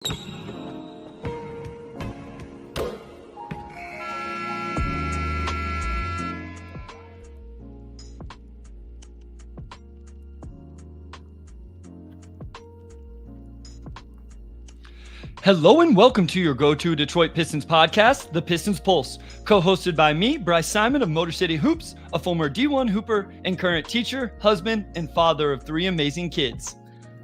Hello and welcome to your go-to Detroit Pistons podcast, the Pistons Pulse, co-hosted by me, Bryce Simon of Motor City Hoops, a former D1 hooper and current teacher, husband, and father of 3 amazing kids.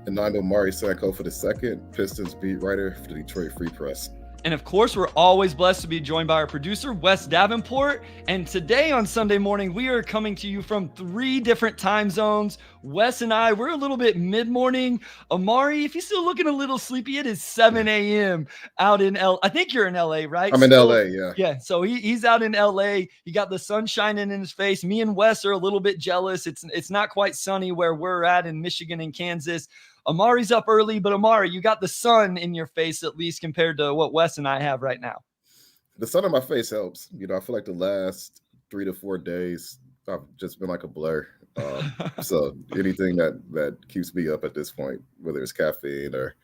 And I'm Omari Sankofa II, Pistons beat writer for the Detroit Free Press. And of course, we're always blessed to be joined by our producer, Wes Davenport. And today on Sunday morning, we are coming to you from 3 different time zones. Wes and I, we're a little bit mid-morning. Omari, if you're still looking a little sleepy, it is 7 a.m. out in I think you're in LA, right? I'm in LA, yeah. Yeah, so he's out in LA. He got the sun shining in his face. Me and Wes are a little bit jealous. It's not quite sunny where we're at in Michigan and Kansas. Amari's up early, but Omari, you got the sun in your face at least compared to what Wes and I have right now. The sun on my face helps. You know, I feel like the last 3 to 4 days, I've just been like a blur. So anything that keeps me up at this point, whether it's caffeine or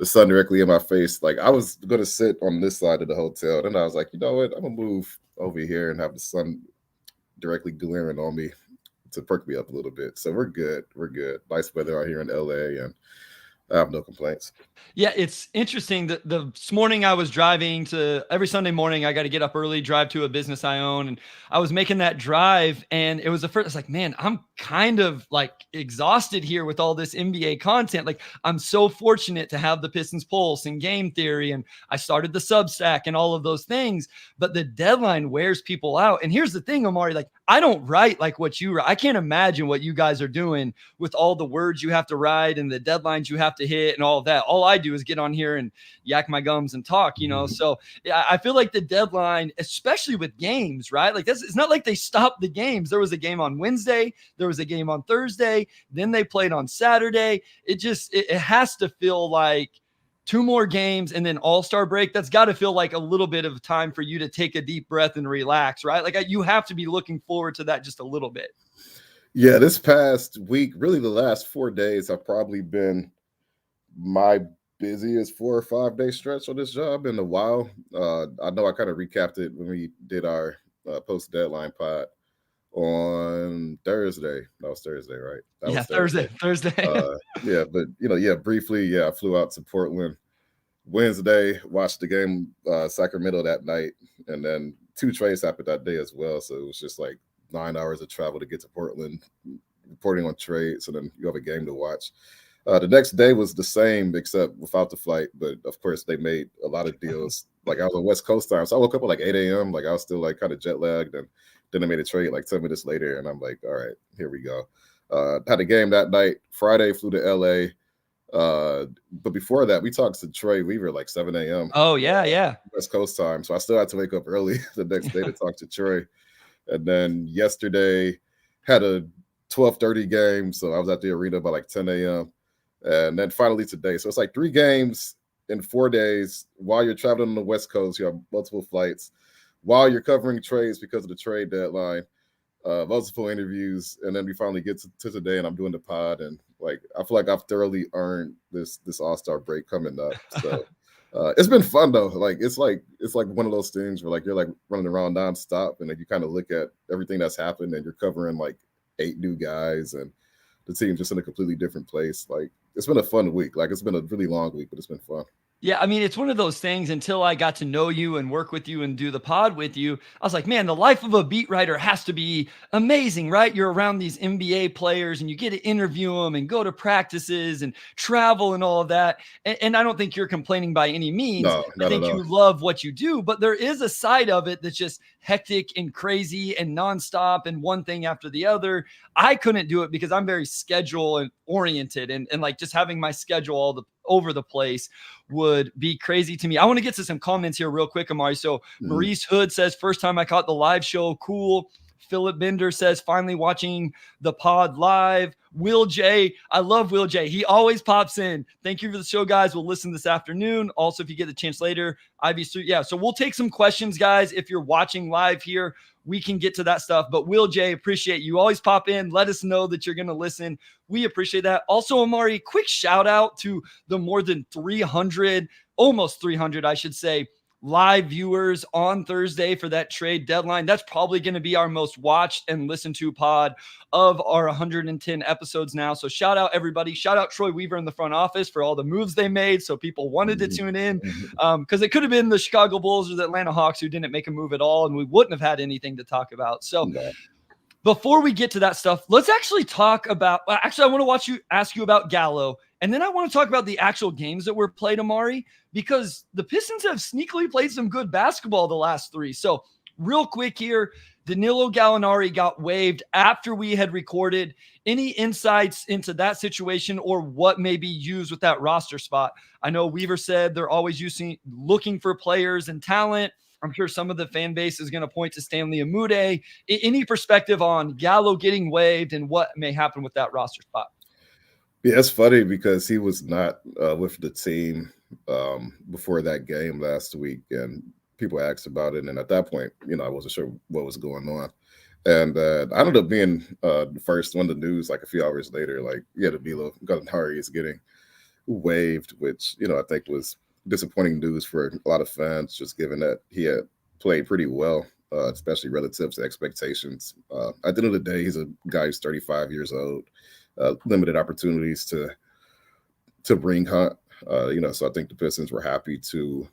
the sun directly in my face, like I was going to sit on this side of the hotel. Then I was like, you know what? I'm going to move over here and have the sun directly glaring on me to perk me up a little bit. So we're good. We're good. Nice weather out here in LA, and I have no complaints. Yeah, it's interesting that this morning I was driving to every Sunday morning. I got to get up early, drive to a business I own. And I was making that drive. And it was the first, I was like, man, I'm kind of like exhausted here with all this NBA content. Like I'm so fortunate to have the Pistons Pulse and Game Theory. And I started the Substack and all of those things. But the deadline wears people out. And here's the thing, Omari, like I don't write like what you write. I can't imagine what you guys are doing with all the words you have to write and the deadlines you have to hit and all of that. All I do is get on here and yak my gums and talk, you know? So I feel like the deadline, especially with games, right? Like this, it's not like they stopped the games. There was a game on Wednesday. There was a game on Thursday. Then they played on Saturday. It has to feel like 2 more games and then all-star break. That's got to feel like a little bit of time for you to take a deep breath and relax, right? Like you have to be looking forward to that just a little bit. Yeah, this past week, really the last 4 days, I've probably been my busiest 4 or 5 day stretch on this job in a while. I know I kind of recapped it when we did our post deadline pod on Thursday. That was Thursday, right? That was Thursday. Briefly, I flew out to Portland Wednesday, watched the game Sacramento that night, and then 2 trades happened that day as well. So it was just like 9 hours of travel to get to Portland, reporting on trades, and then you have a game to watch. The next day was the same, except without the flight. But of course, they made a lot of deals. Like I was on West Coast time, so I woke up at like 8 a.m. Like I was still like kind of jet lagged, and then they made a trade like 10 minutes later, and I'm like, all right, here we go. Had a game that night. Friday, flew to LA. But before that, we talked to Trey Weaver like 7 a.m. Oh yeah. West Coast time. So I still had to wake up early the next day to talk to Trey. And then yesterday had a 12:30 game, so I was at the arena by like 10 a.m. And then finally today. So it's like 3 games in 4 days while you're traveling on the West Coast. You have multiple flights while you're covering trades because of the trade deadline, multiple interviews. And then we finally get to today, and I'm doing the pod. And like, I feel like I've thoroughly earned this all-star break coming up. So it's been fun though. Like, it's like one of those things where like, you're like running around nonstop, and then you kind of look at everything that's happened, and you're covering like 8 new guys, and the team's just in a completely different place. Like, it's been a fun week. Like, it's been a really long week, but it's been fun. Yeah, I mean, it's one of those things until I got to know you and work with you and do the pod with you. I was like, man, the life of a beat writer has to be amazing, right? You're around these NBA players and you get to interview them and go to practices and travel and all of that. And I don't think you're complaining by any means. No, I think you love what you do, but there is a side of it that's just hectic and crazy and nonstop and one thing after the other. I couldn't do it because I'm very schedule and oriented and like just having my schedule all over the place would be crazy to me. I want to get to some comments here real quick, Omari. So Maurice Hood says, first time I caught the live show. Cool. Philip Bender says, finally watching the pod live. Will J, I love Will J. He always pops in. Thank you for the show, guys. We'll listen this afternoon. Also, if you get the chance later, Ivy Street. Yeah, so we'll take some questions, guys. If you're watching live here, we can get to that stuff. But Will J, appreciate you. Always pop in. Let us know that you're going to listen. We appreciate that. Also, Omari, quick shout out to the more than 300 almost 300, I should say, live viewers on Thursday for that trade deadline. That's probably going to be our most watched and listened to pod of our 110 episodes now. So shout out everybody. Shout out Troy Weaver in the front office for all the moves they made. So people wanted to tune in because it could have been the Chicago Bulls or the Atlanta Hawks who didn't make a move at all, and we wouldn't have had anything to talk about. So before we get to that stuff, let's actually talk about, I want to ask you about Gallo. And then I want to talk about the actual games that were played, Omari, because the Pistons have sneakily played some good basketball the last 3. So real quick here, Danilo Gallinari got waived after we had recorded. Any insights into that situation or what may be used with that roster spot? I know Weaver said they're always looking for players and talent. I'm sure some of the fan base is going to point to Stanley Amude. Any perspective on Gallo getting waived and what may happen with that roster spot? Yeah, it's funny because he was not with the team before that game last week, and people asked about it. And at that point, I wasn't sure what was going on. And I ended up being the first one to news like a few hours later, like, Danilo Gallinari is getting waived, which, I think was disappointing news for a lot of fans, just given that he had played pretty well, especially relative to expectations. At the end of the day, he's a guy who's 35 years old. Limited opportunities to bring Hunt, so I think the Pistons were happy to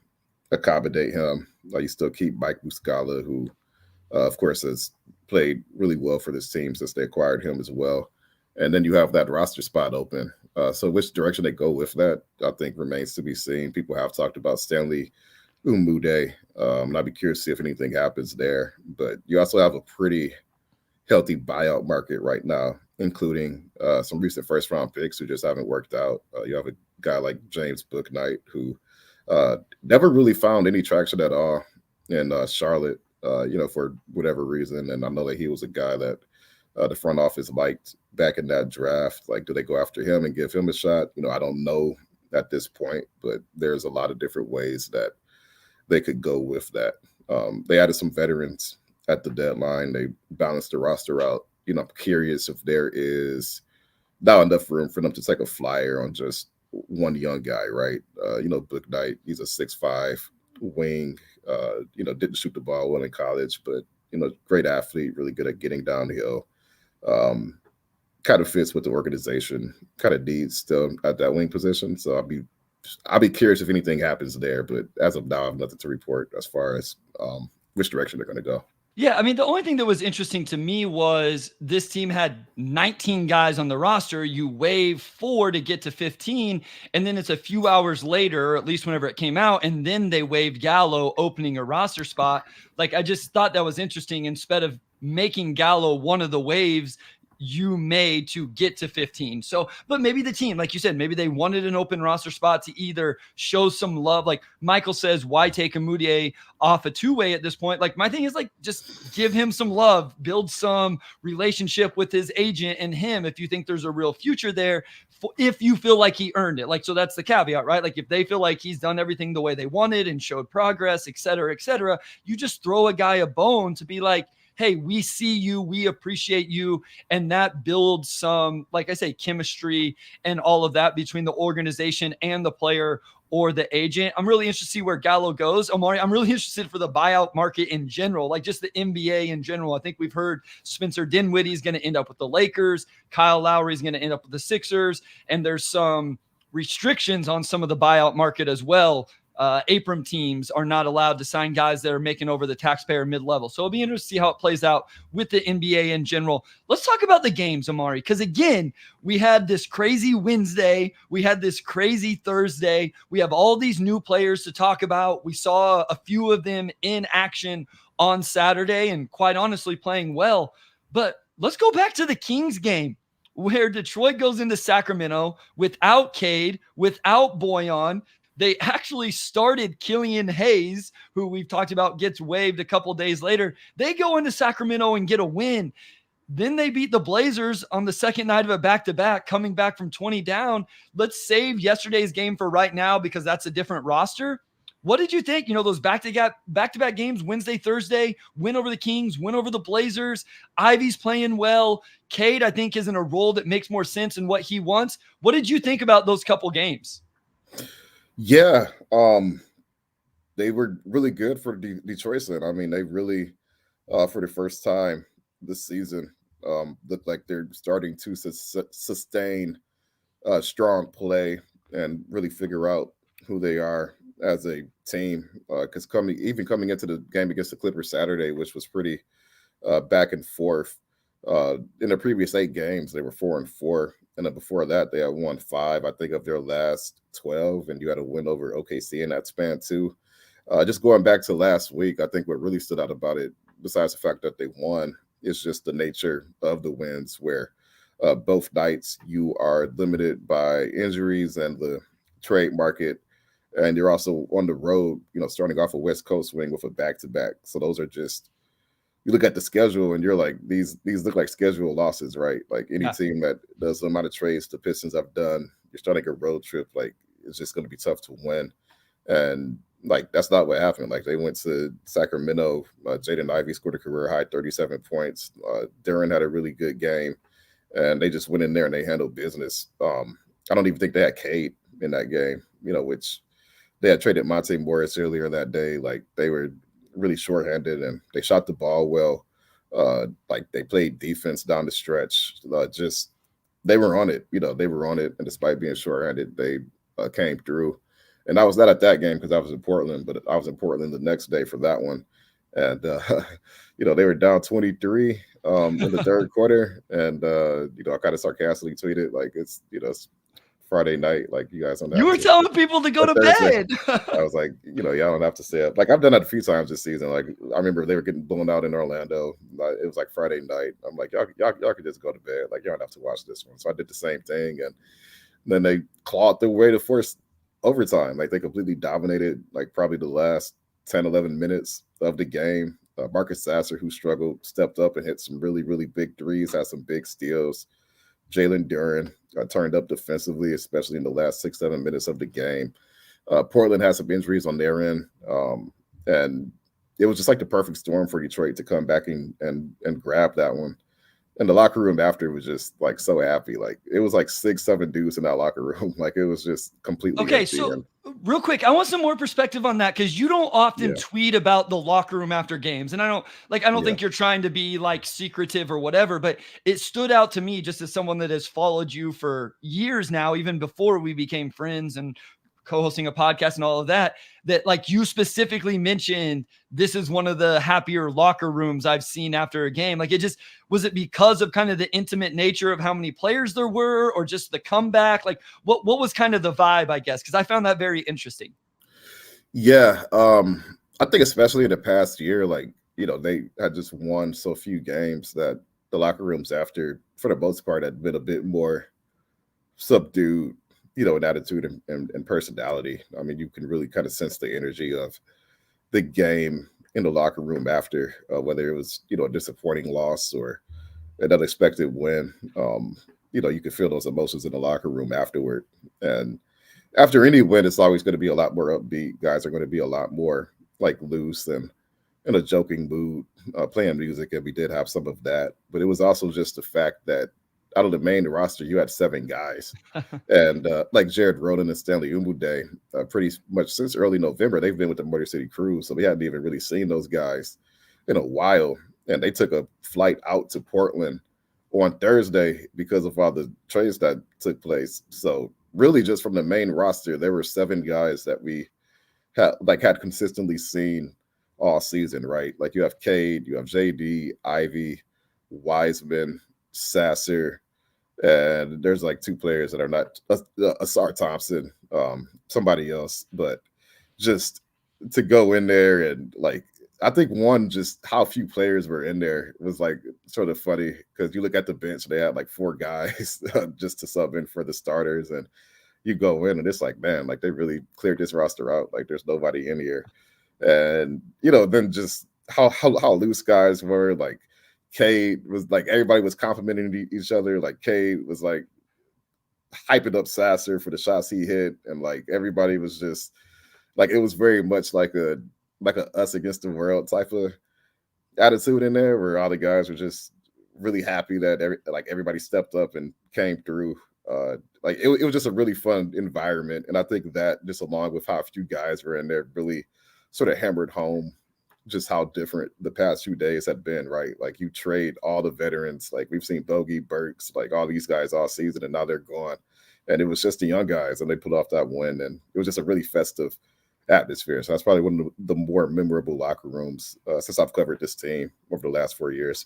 accommodate him. You still keep Mike Muscala, who, of course, has played really well for this team since they acquired him as well. And then you have that roster spot open. So which direction they go with that, I think, remains to be seen. People have talked about Stanley Umude, and I'd be curious to see if anything happens there. But you also have a pretty healthy buyout market right now, including some recent first-round picks who just haven't worked out. You have a guy like James Bouknight who never really found any traction at all in Charlotte, for whatever reason. And I know that he was a guy that the front office liked back in that draft. Like, do they go after him and give him a shot? I don't know at this point, but there's a lot of different ways that they could go with that. They added some veterans at the deadline. They balanced the roster out. I'm curious if there is not enough room for them to take a flyer on just one young guy, right? Bouknight, he's a 6'5" wing, didn't shoot the ball well in college, but, great athlete, really good at getting downhill. Kind of fits with the organization, kind of needs still at that wing position. So I'll be curious if anything happens there, but as of now, I have nothing to report as far as which direction they're going to go. Yeah, I mean, the only thing that was interesting to me was this team had 19 guys on the roster. You waive 4 to get to 15, and then it's a few hours later, or at least whenever it came out, and then they waived Gallo, opening a roster spot. Like, I just thought that was interesting. Instead of making Gallo one of the waives you made to get to 15. So, but maybe the team, like you said, maybe they wanted an open roster spot to either show some love. Like Michael says, why take Amudier off a 2-way at this point? Like, my thing is, like, just give him some love, build some relationship with his agent and him if you think there's a real future there, if you feel like he earned it. Like, so that's the caveat, right? Like, if they feel like he's done everything the way they wanted and showed progress, et cetera, you just throw a guy a bone to be like, hey, we see you, we appreciate you. And that builds some, like I say, chemistry and all of that between the organization and the player or the agent. I'm really interested to see where Gallo goes. Omari, I'm really interested for the buyout market in general, like just the NBA in general. I think we've heard Spencer Dinwiddie is going to end up with the Lakers. Kyle Lowry is going to end up with the Sixers. And there's some restrictions on some of the buyout market as well. Abram teams are not allowed to sign guys that are making over the taxpayer mid-level. So it'll be interesting to see how it plays out with the NBA in general. Let's talk about the games, Omari, because again, we had this crazy Wednesday. We had this crazy Thursday. We have all these new players to talk about. We saw a few of them in action on Saturday and quite honestly playing well. But let's go back to the Kings game, where Detroit goes into Sacramento without Cade, without Boyan. They actually started Killian Hayes, who we've talked about gets waived a couple days later. They go into Sacramento and get a win. Then they beat the Blazers on the second night of a back-to-back, coming back from 20 down. Let's save yesterday's game for right now because that's a different roster. What did you think? Those back-to-back games, Wednesday, Thursday, win over the Kings, win over the Blazers. Ivy's playing well. Cade, I think, is in a role that makes more sense in what he wants. What did you think about those couple games? Yeah, they were really good for Detroit. I mean, they really, for the first time this season, look like they're starting to sustain strong play and really figure out who they are as a team. Because coming into the game against the Clippers Saturday, which was pretty back and forth. In the previous 8 games, they were 4-4, and then before that, they had won 5. I think of their last 12, and you had a win over OKC in that span too. Just going back to last week, I think what really stood out about it, besides the fact that they won, is just the nature of the wins, where both nights you are limited by injuries and the trade market, and you're also on the road. Starting off a West Coast wing with a back-to-back. So those are just, you look at the schedule and you're like, these look like schedule losses, right? Like any Yeah. team that does the amount of trades the Pistons have done, you're starting a road trip, like it's just going to be tough to win. And like that's not what happened. Like they went to Sacramento. Jaden Ivey scored a career high 37 points. Duran had a really good game, and they just went in there and they handled business. I don't even think they had Cade in that game. Which they had traded Monte Morris earlier that day. Like they were really shorthanded and they shot the ball well. Like they played defense down the stretch. Just they were on it. They were on it, and despite being shorthanded, they came through. And I was not at that game because I was in Portland, but I was in Portland the next day for that one. And they were down 23 in the third quarter, and I kind of sarcastically tweeted like it's Friday night, like you guys don't You have were to, telling people to go or to Thursday. bed. I was like, y'all don't have to say it. Like I've done that a few times this season. Like I remember they were getting blown out in Orlando. It was like Friday night. I'm like, y'all could just go to bed. Like y'all don't have to watch this one. So I did the same thing, and then they clawed their way to force overtime. Like they completely dominated like probably the last 10, 11 minutes of the game. Marcus Sasser, who struggled, stepped up and hit some really, really big threes, had some big steals. Jalen Duran turned up defensively, especially in the last 6, 7 minutes of the game. Portland had some injuries on their end, and it was just like the perfect storm for Detroit to come back and grab that one. And the locker room after was just like so happy. Like it was like 6, 7 dudes in that locker room. Like it was just completely Okay, empty. so And real quick, I want some more perspective on that because you don't often yeah, tweet about the locker room after games. And I don't yeah, think you're trying to be like secretive or whatever, but it stood out to me just as someone that has followed you for years now, even before we became friends and co-hosting a podcast and all of that, that like you specifically mentioned this is one of the happier locker rooms I've seen after a game. Like it just, was it because of kind of the intimate nature of how many players there were, or just the comeback? Like what was kind of the vibe, I guess? Because I found that very interesting. yeah. I think especially in the past year, like they had just won so few games that the locker rooms after, for the most part, had been a bit more subdued, in attitude and personality. I mean, you can really kind of sense the energy of the game in the locker room after, whether it was a disappointing loss or an unexpected win. You could feel those emotions in the locker room afterward. And after any win, it's always going to be a lot more upbeat. Guys are going to be a lot more like loose and in a joking mood, playing music, and we did have some of that. But it was also just the fact that out of the main roster, you had 7 guys, and like Jared Rhoden and Stanley Umude, pretty much since early November, they've been with the Motor City Crew, so we hadn't even really seen those guys in a while. And they took a flight out to Portland on Thursday because of all the trades that took place. So really, just from the main roster, there were 7 guys that we had consistently seen all season, right? Like you have Cade, you have JD, Ivy, Wiseman, Sasser, and there's like 2 players that are not Asar Thompson, somebody else, but just to go in there and like, I think one, just how few players were in there was like sort of funny because you look at the bench, they had like 4 guys just to sub in for the starters, and you go in and it's like, man, like they really cleared this roster out. Like there's nobody in here. And then just how loose guys were. Like Cade was like, everybody was complimenting each other. Like Cade was like hyping up Sasser for the shots he hit, and like everybody was just like, it was very much like a us against the world type of attitude in there, where all the guys were just really happy that everybody stepped up and came through. Like it was just a really fun environment, and I think that just along with how few guys were in there really sort of hammered home just how different the past few days have been, right? Like you trade all the veterans, like we've seen Bogey, Burks, like all these guys all season, and now they're gone. And it was just the young guys, and they pulled off that win, and it was just a really festive atmosphere. So that's probably one of the more memorable locker rooms since I've covered this team over the last 4 years.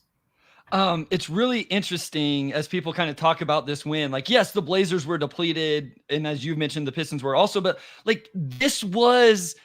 It's really interesting as people kind of talk about this win. Like, yes, the Blazers were depleted, and as you mentioned, the Pistons were also, but like this was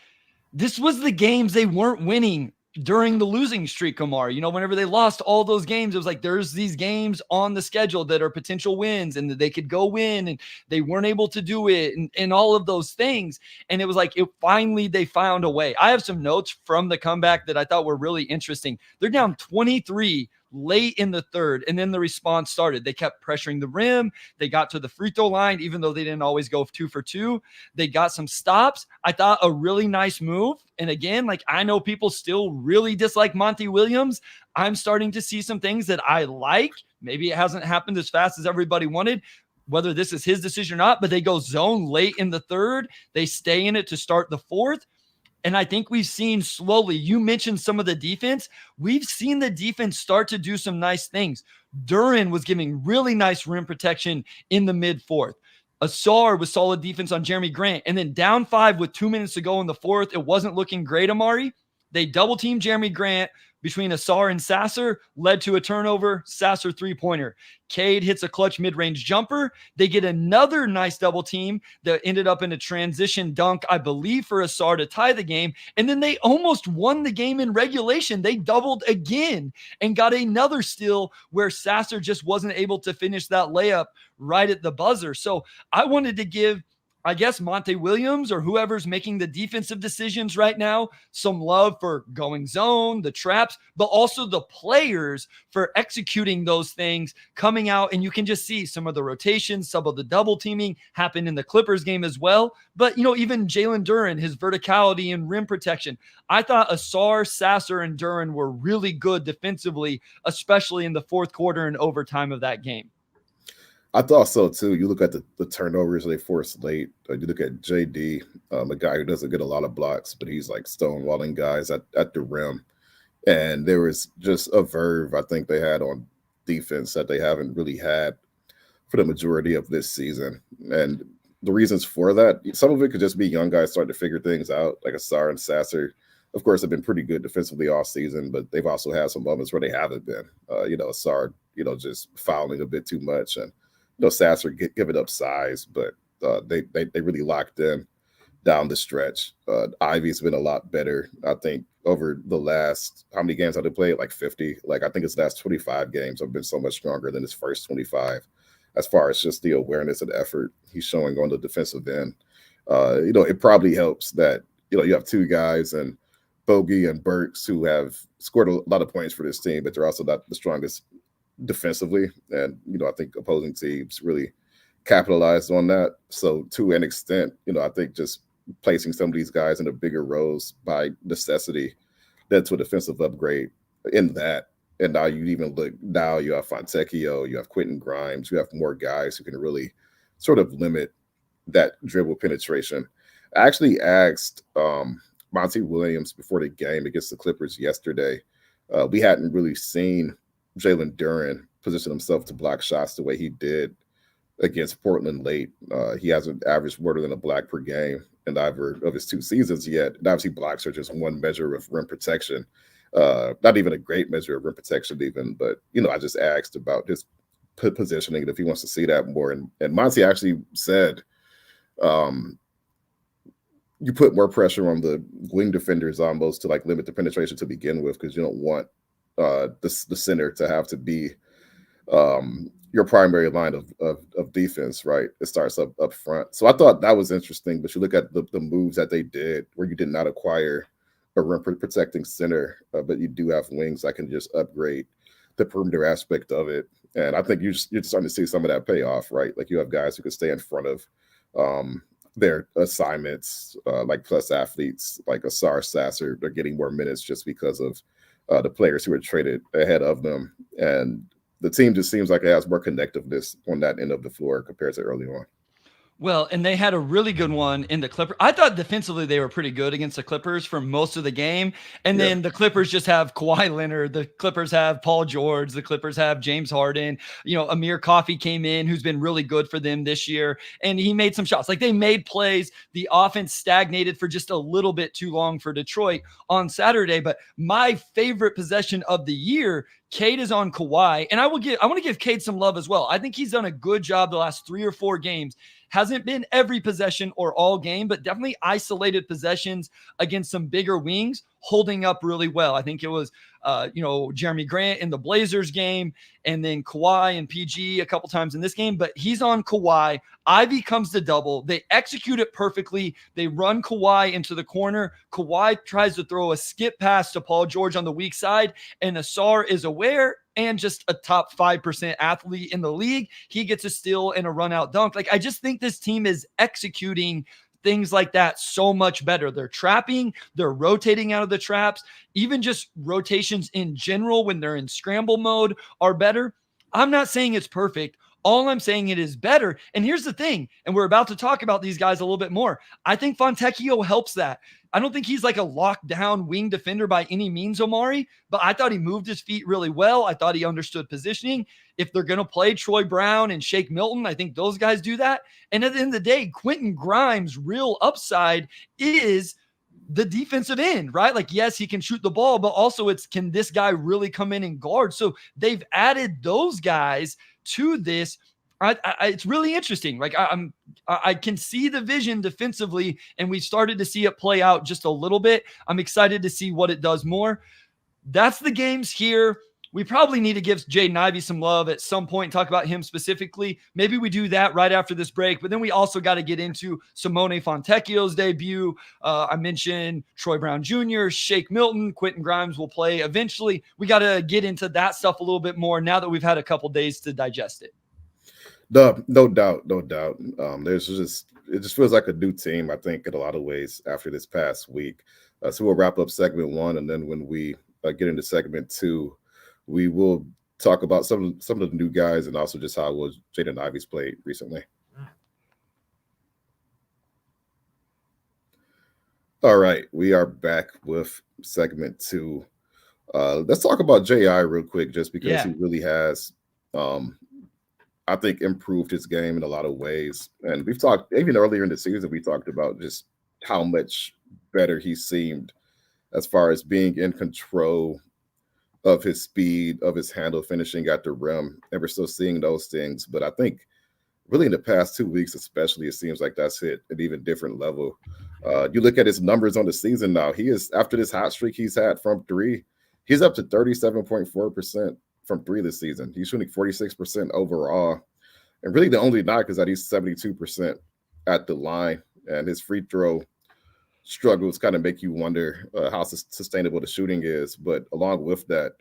the games they weren't winning during the losing streak, Omar. Whenever they lost all those games, it was like there's these games on the schedule that are potential wins and that they could go win, and they weren't able to do it, and all of those things. And it was like finally they found a way. I have some notes from the comeback that I thought were really interesting. They're down 23 late in the third, and then the response started. They kept pressuring the rim. They got to the free throw line, even though they didn't always go 2 for 2. They got some stops. I thought a really nice move. And again, like I know people still really dislike Monty Williams. I'm starting to see some things that I like. Maybe it hasn't happened as fast as everybody wanted, whether this is his decision or not, but they go zone late in the third. They stay in it to start the fourth. And I think we've seen slowly, you mentioned some of the defense. We've seen the defense start to do some nice things. Duren was giving really nice rim protection in the mid-fourth. Asar was solid defense on Jeremy Grant. And then down 5 with 2 minutes to go in the fourth, it wasn't looking great, Omari. They double-teamed Jeremy Grant between Asar and Sasser, led to a turnover, Sasser three-pointer. Cade hits a clutch mid-range jumper. They get another nice double team that ended up in a transition dunk, I believe, for Asar to tie the game. And then they almost won the game in regulation. They doubled again and got another steal where Sasser just wasn't able to finish that layup right at the buzzer. So I wanted to give, I guess, Monte Williams or whoever's making the defensive decisions right now some love for going zone, the traps, but also the players for executing those things, coming out. And you can just see some of the rotations, some of the double teaming happened in the Clippers game as well. But, even Jalen Duren, his verticality and rim protection. I thought Asar, Sasser, and Duren were really good defensively, especially in the fourth quarter and overtime of that game. I thought so too. You look at the turnovers they forced late. You look at JD, a guy who doesn't get a lot of blocks, but he's like stonewalling guys at the rim. And there was just a verve I think they had on defense that they haven't really had for the majority of this season. And the reasons for that, some of it could just be young guys starting to figure things out, like Asar and Sasser. Of course, have been pretty good defensively all season, but they've also had some moments where they haven't been. Asar, just fouling a bit too much, and Sasser giving up size, but they really locked in down the stretch. Ivy's been a lot better, I think, over the last, how many games have they played? Like 50. Like I think his last 25 games have been so much stronger than his first 25, as far as just the awareness and effort he's showing on the defensive end. It probably helps that you have two guys and Bogey and Burks who have scored a lot of points for this team, but they're also not the strongest defensively, and I think opposing teams really capitalized on that. So to an extent, I think just placing some of these guys in the bigger roles by necessity led to a defensive upgrade in that. And now you even look, now you have Fontecchio, you have Quentin Grimes, you have more guys who can really sort of limit that dribble penetration. I actually asked Monty Williams before the game against the Clippers yesterday. We hadn't really seen Jalen Duren position himself to block shots the way he did against Portland late. He hasn't averaged more than a block per game in either of his 2 seasons yet. And obviously blocks are just one measure of rim protection. Not even a great measure of rim protection even, but, I just asked about his positioning and if he wants to see that more. And Monty actually said, you put more pressure on the wing defenders almost to like limit the penetration to begin with, because you don't want the center to have to be your primary line of defense, right? It starts up front. So I thought that was interesting, but you look at the moves that they did where you did not acquire a rim protecting center, but you do have wings that can just upgrade the perimeter aspect of it. And I think you're starting to see some of that pay off, right? Like you have guys who can stay in front of their assignments, like plus athletes like Asar, Sasser. They're getting more minutes just because of the players who were traded ahead of them. And the team just seems like it has more connectiveness on that end of the floor compared to early on. Well, and they had a really good one in the Clippers. I thought defensively they were pretty good against the Clippers for most of the game. And Yeah. then the Clippers just have Kawhi Leonard. The Clippers have Paul George. The Clippers have James Harden. Amir Coffey came in, who's been really good for them this year. And he made some shots. Like, they made plays. The offense stagnated for just a little bit too long for Detroit on Saturday. But my favorite possession of the year, Cade is on Kawhi, and I want to give Cade some love as well. I think he's done a good job the last 3 or 4 games. Hasn't been every possession or all game, but definitely isolated possessions against some bigger wings, holding up really well. I think it was, Jeremy Grant in the Blazers game, and then Kawhi and PG a couple times in this game, but he's on Kawhi. Ivy comes to double. They execute it perfectly. They run Kawhi into the corner. Kawhi tries to throw a skip pass to Paul George on the weak side, and Asar is aware and just a top 5% athlete in the league. He gets a steal and a run out dunk. Like, I just think this team is executing things like that so much better. They're trapping, they're rotating out of the traps, even just rotations in general when they're in scramble mode are better. I'm not saying it's perfect. All I'm saying it is better. And here's the thing, and we're about to talk about these guys a little bit more. I think Fontecchio helps that. I don't think he's like a lockdown wing defender by any means, Omari, but I thought he moved his feet really well. I thought he understood positioning. If they're going to play Troy Brown and Shake Milton, I think those guys do that. And at the end of the day, Quentin Grimes' real upside is the defensive end, right? Like, yes, he can shoot the ball, but also can this guy really come in and guard? So they've added those guys to this. It's really interesting. Like, I can see the vision defensively, and we started to see it play out just a little bit. I'm excited to see what it does more. That's the games here. We probably need to give Jaden Ivey some love at some point and talk about him specifically. Maybe we do that right after this break, but then we also got to get into Simone Fontecchio's debut. I mentioned Troy Brown Jr., Shake Milton, Quentin Grimes will play eventually. We got to get into that stuff a little bit more now that we've had a couple days to digest it. No doubt. It just feels like a new team, I think, in a lot of ways after this past week. So we'll wrap up segment 1, and then when we get into segment 2, we will talk about some of the new guys and also just how Jaden Ivey's played recently. All right, we are back with segment 2. Let's talk about J.I. real quick, just because he really has, I think, improved his game in a lot of ways. And we've talked, even earlier in the season, we talked about just how much better he seemed as far as being in control of his speed, of his handle, finishing at the rim. And we're still seeing those things. But I think really in the past 2 weeks, especially, it seems like that's hit an even different level. You look at his numbers on the season now. He is, after this hot streak he's had from 3, he's up to 37.4% from 3 this season. He's shooting 46% overall. And really the only knock is that he's 72% at the line. And his free throw struggles kind of make you wonder how sustainable the shooting is. But along with that,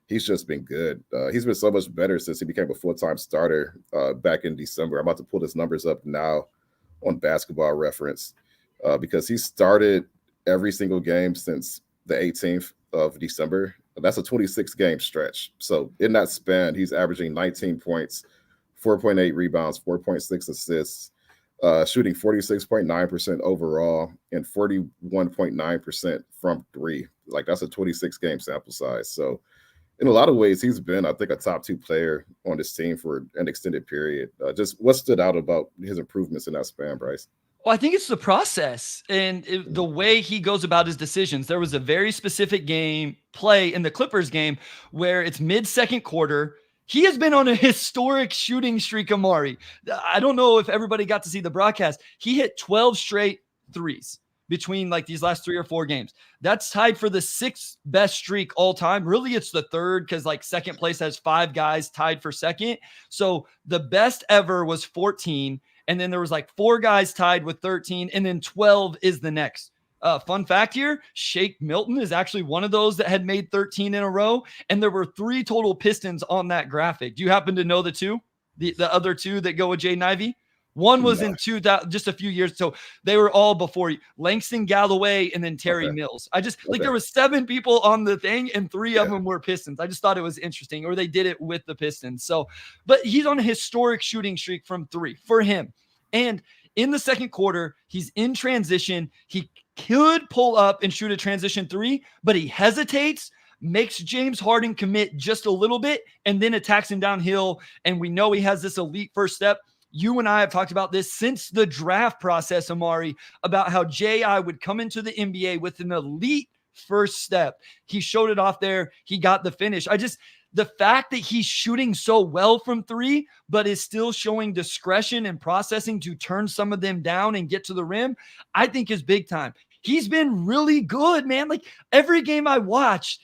he's just been good. He's been so much better since he became a full-time starter back in December. I'm about to pull his numbers up now on Basketball Reference because he started every single game since the 18th of December. That's a 26-game stretch. So in that span, he's averaging 19 points, 4.8 rebounds, 4.6 assists, shooting 46.9% overall and 41.9% from 3. Like, that's a 26-game sample size. So in a lot of ways, he's been, I think, a top 2 player on this team for an extended period. Just what stood out about his improvements in that span, Bryce? Well, I think it's the process and the way he goes about his decisions. There was a very specific play in the Clippers game where it's mid-second quarter. He has been on a historic shooting streak, Omari. I don't know if everybody got to see the broadcast. He hit 12 straight threes between like these last 3 or 4 games. That's tied for the 6th best streak all time. Really, it's the 3rd because like second place has 5 guys tied for second. So the best ever was 14. And then there was like 4 guys tied with 13. And then 12 is the next. Fun fact here, Shake Milton is actually one of those that had made 13 in a row. And there were 3 total Pistons on that graphic. Do you happen to know the 2? The other 2 that go with Jaden Ivey? One was No. in 2000, just a few years. So they were all before Langston Galloway and then Terry Okay. Mills. I just like Okay. there was 7 people on the thing and 3 of them were Pistons. I just thought it was interesting, or they did it with the Pistons. So, but he's on a historic shooting streak from 3 for him. And in the second quarter, he's in transition. He could pull up and shoot a transition 3, but he hesitates, makes James Harden commit just a little bit, and then attacks him downhill. And we know he has this elite first step. You and I have talked about this since the draft process, Omari, about how J.I. would come into the NBA with an elite first step. He showed it off there. He got the finish. The fact that he's shooting so well from 3, but is still showing discretion and processing to turn some of them down and get to the rim, I think is big time. He's been really good, man. Like every game I watched,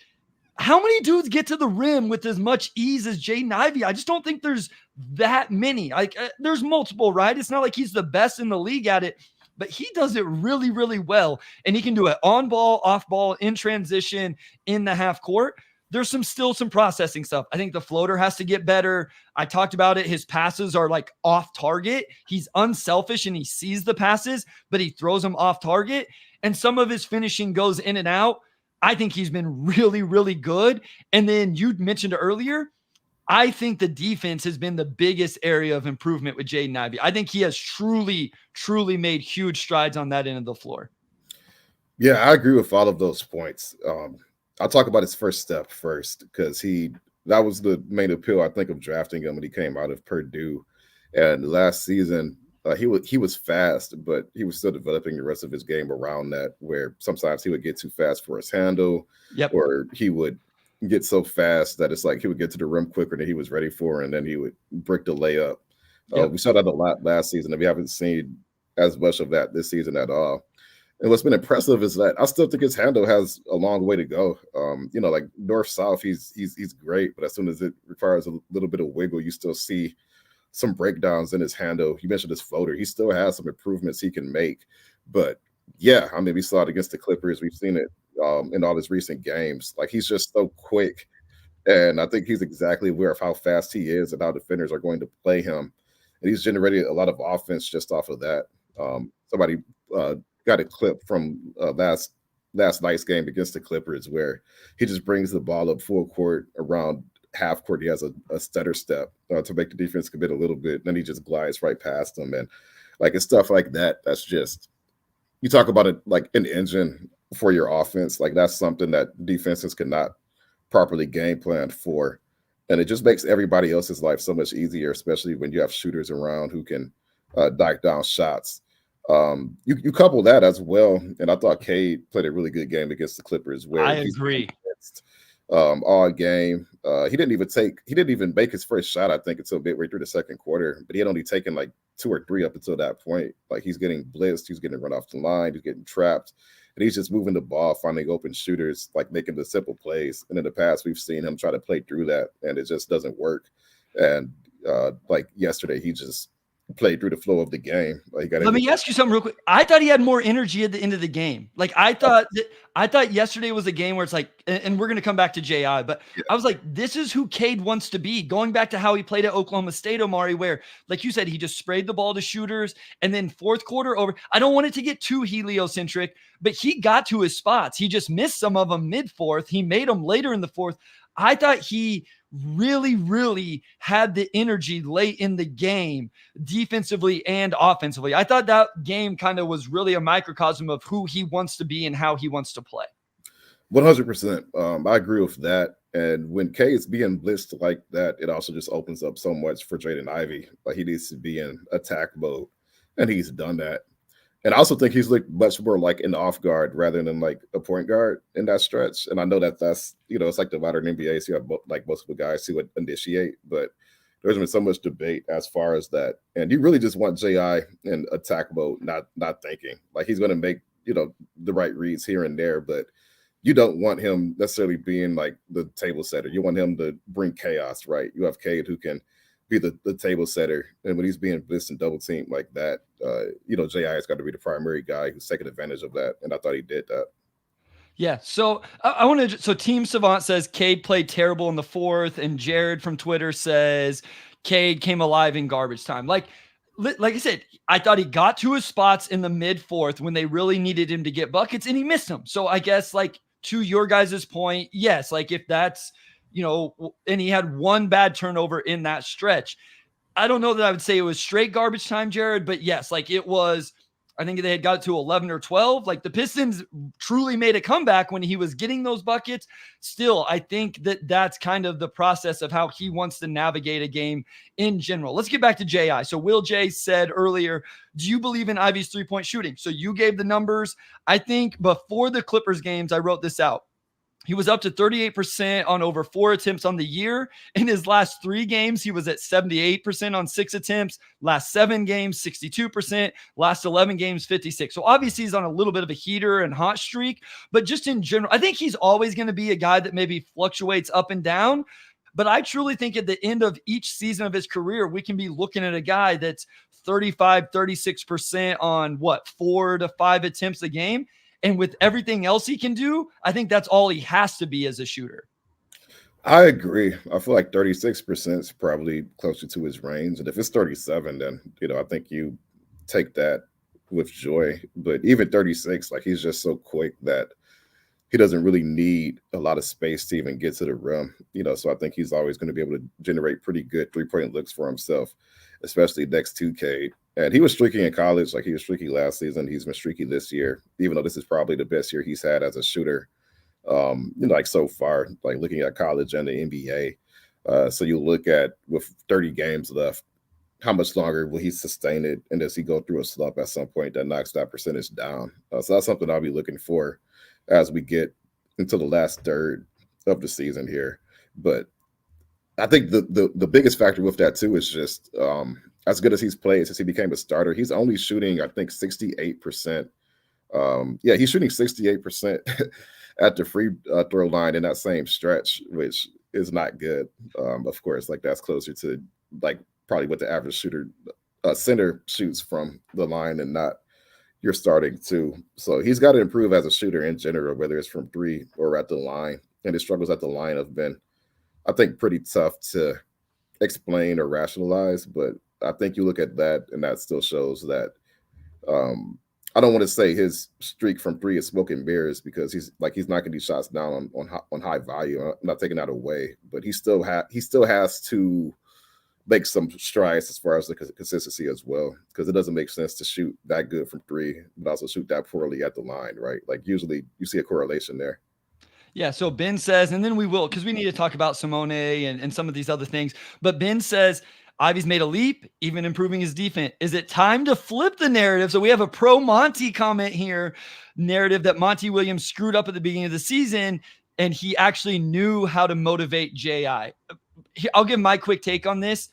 how many dudes get to the rim with as much ease as Jaden Ivey? I just don't think there's that many. Like there's multiple, right? It's not like he's the best in the league at it, but he does it really, really well. And he can do it on ball, off ball, in transition, in the half court. There's still some processing stuff. I think the floater has to get better. I talked about it. His passes are like off target. He's unselfish and he sees the passes, but he throws them off target. And some of his finishing goes in and out. I think he's been really, really good. And then you mentioned earlier, I think the defense has been the biggest area of improvement with Jaden Ivey. I think he has truly, truly made huge strides on that end of the floor. Yeah, I agree with all of those points. I'll talk about his first step first because that was the main appeal, I think, of drafting him when he came out of Purdue. And last season, he was fast, but he was still developing the rest of his game around that, where sometimes he would get too fast for his handle, or he would get so fast that it's like he would get to the rim quicker than he was ready for, and then he would brick the layup. We saw that a lot last season, and we haven't seen as much of that this season at all. And what's been impressive is that I still think his handle has a long way to go. Like north-south, he's great, but as soon as it requires a little bit of wiggle, you still see some breakdowns in his handle. You mentioned his floater. He still has some improvements he can make. But yeah, I mean, we saw it against the Clippers. We've seen it in all his recent games. Like he's just so quick. And I think he's exactly aware of how fast he is and how defenders are going to play him. And he's generated a lot of offense just off of that. Somebody got a clip from last night's game against the Clippers where he just brings the ball up full court around half court. He has a stutter step to make the defense commit a little bit. Then he just glides right past them. And like it's stuff like that. That's just, you talk about it like an engine for your offense. Like that's something that defenses cannot properly game plan for. And it just makes everybody else's life so much easier, especially when you have shooters around who can dike down shots. You couple that as well, and I thought Cade played a really good game against the Clippers. Where I agree. All game, he didn't even make his first shot, I think, until midway through the second quarter. But he had only taken like 2 or 3 up until that point. Like he's getting blitzed, he's getting run off the line, he's getting trapped, and he's just moving the ball, finding open shooters, like making the simple plays. And in the past, we've seen him try to play through that, and it just doesn't work. And like yesterday, he just played through the flow of the game. Let me ask you something real quick. I thought he had more energy at the end of the game. Like I thought yesterday was a game where it's like, and we're going to come back to JI, but I was like, this is who Cade wants to be. Going back to how he played at Oklahoma State, Omari, where, like you said, he just sprayed the ball to shooters, and then fourth quarter over. I don't want it to get too heliocentric, but he got to his spots. He just missed some of them mid-fourth. He made them later in the fourth. I thought he really, really had the energy late in the game, defensively and offensively. I thought that game kind of was really a microcosm of who he wants to be and how he wants to play. 100%. I agree with that. And when K is being blitzed like that, it also just opens up so much for Jaden Ivey. Like he needs to be in attack mode, and he's done that. And I also think he's looked much more like an off guard rather than like a point guard in that stretch. And I know that that's, it's like the modern NBA. So you have like multiple guys who would initiate, but there's been so much debate as far as that. And you really just want JI in attack mode, not thinking. Like he's going to make, the right reads here and there, but you don't want him necessarily being like the table setter. You want him to bring chaos, right? You have Cade who can be the table setter, and when he's being blitzed and double teamed like that, JI has got to be the primary guy who's taking advantage of that, and I thought he did that. Yeah, so I want to. So Team Savant says Cade played terrible in the fourth, and Jared from Twitter says Cade came alive in garbage time. Like like I said, I thought he got to his spots in the mid fourth when they really needed him to get buckets, and he missed them. So I guess, like, to your guys' point, yes, like if that's, and he had one bad turnover in that stretch. I don't know that I would say it was straight garbage time, Jared, but yes, like it was. I think they had got it to 11 or 12. Like the Pistons truly made a comeback when he was getting those buckets. Still, I think that that's kind of the process of how he wants to navigate a game in general. Let's get back to J.I. So Will J said earlier, do you believe in Ivy's three-point shooting? So you gave the numbers. I think before the Clippers games, I wrote this out. He was up to 38% on over 4 attempts on the year. In his last 3 games, he was at 78% on 6 attempts. Last 7 games, 62%. Last 11 games, 56%. So obviously he's on a little bit of a heater and hot streak. But just in general, I think he's always going to be a guy that maybe fluctuates up and down. But I truly think at the end of each season of his career, we can be looking at a guy that's 35, 36% on 4 to 5 attempts a game. And with everything else he can do, I think that's all he has to be as a shooter. I agree. I feel like 36% is probably closer to his range. And if it's 37, then, I think you take that with joy. But even 36, like he's just so quick that he doesn't really need a lot of space to even get to the rim. So I think he's always going to be able to generate pretty good 3-point looks for himself, especially next to Cade. And he was streaky in college, like he was streaky last season. He's been streaky this year, even though this is probably the best year he's had as a shooter, like so far, like looking at college and the NBA. So you look at with 30 games left, how much longer will he sustain it? And does he go through a slump at some point that knocks that percentage down? So that's something I'll be looking for as we get into the last third of the season here. But I think the biggest factor with that too is just as good as he's played since he became a starter, he's only shooting, I think, 68%. He's shooting 68% at the free throw line in that same stretch, which is not good. Of course, like that's closer to like probably what the average shooter center shoots from the line and not your starting two. So he's got to improve as a shooter in general, whether it's from 3 or at the line. And his struggles at the line have been, I think, pretty tough to explain or rationalize. But I think you look at that and that still shows that I don't want to say his streak from 3 is smoke and mirrors because he's knocking these shots down on high value. I'm not taking that away, but he still has to make some strides as far as the consistency as well, because it doesn't make sense to shoot that good from 3 but also shoot that poorly at the line, right? Like usually you see a correlation there. Yeah, so Ben says, and then we will, because we need to talk about Simone and some of these other things. But Ben says, Ivy's made a leap, even improving his defense. Is it time to flip the narrative? So we have a pro Monty comment here, narrative that Monty Williams screwed up at the beginning of the season, and he actually knew how to motivate J.I. I'll give my quick take on this.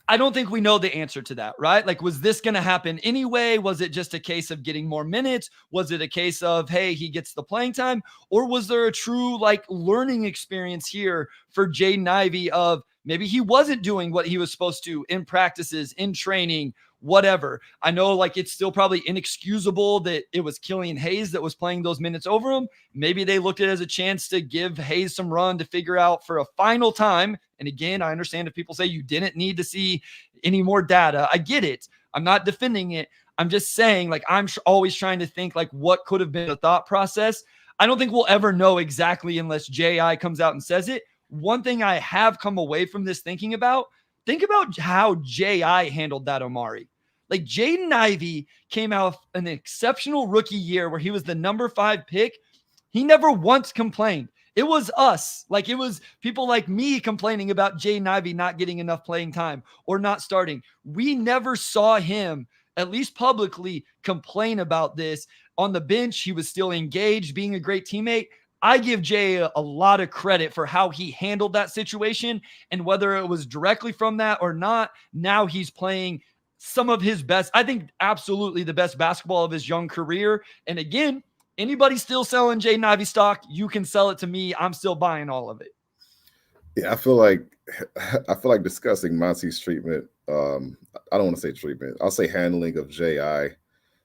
I don't think we know the answer to that, right? Like, was this going to happen anyway? Was it just a case of getting more minutes? Was it a case of, hey, he gets the playing time? Or was there a true like learning experience here for Jaden Ivey of maybe he wasn't doing what he was supposed to in practices, in training, whatever. I know like it's still probably inexcusable that it was Killian Hayes that was playing those minutes over him. Maybe they looked at it as a chance to give Hayes some run to figure out for a final time. And again, I understand if people say you didn't need to see any more data. I get it. I'm not defending it. I'm just saying, like, I'm always trying to think like what could have been a thought process. I don't think we'll ever know exactly unless J.I. comes out and says it. One thing I have come away from this think about how J.I. handled that Omari. Like Jaden Ivey came out an exceptional rookie year where he was the number 5 pick. He never once complained. It was us. Like it was people like me complaining about Jaden Ivey not getting enough playing time or not starting. We never saw him, at least publicly, complain about this. On the bench, he was still engaged, being a great teammate. I give Jay a lot of credit for how he handled that situation, and whether it was directly from that or not, now he's playing some of his best, I think absolutely the best basketball of his young career. And again, anybody still selling Jaden Ivey stock, you can sell it to me. I'm still buying all of it. Yeah, I feel like discussing Monty's treatment. I don't want to say treatment. I'll say handling of J.I.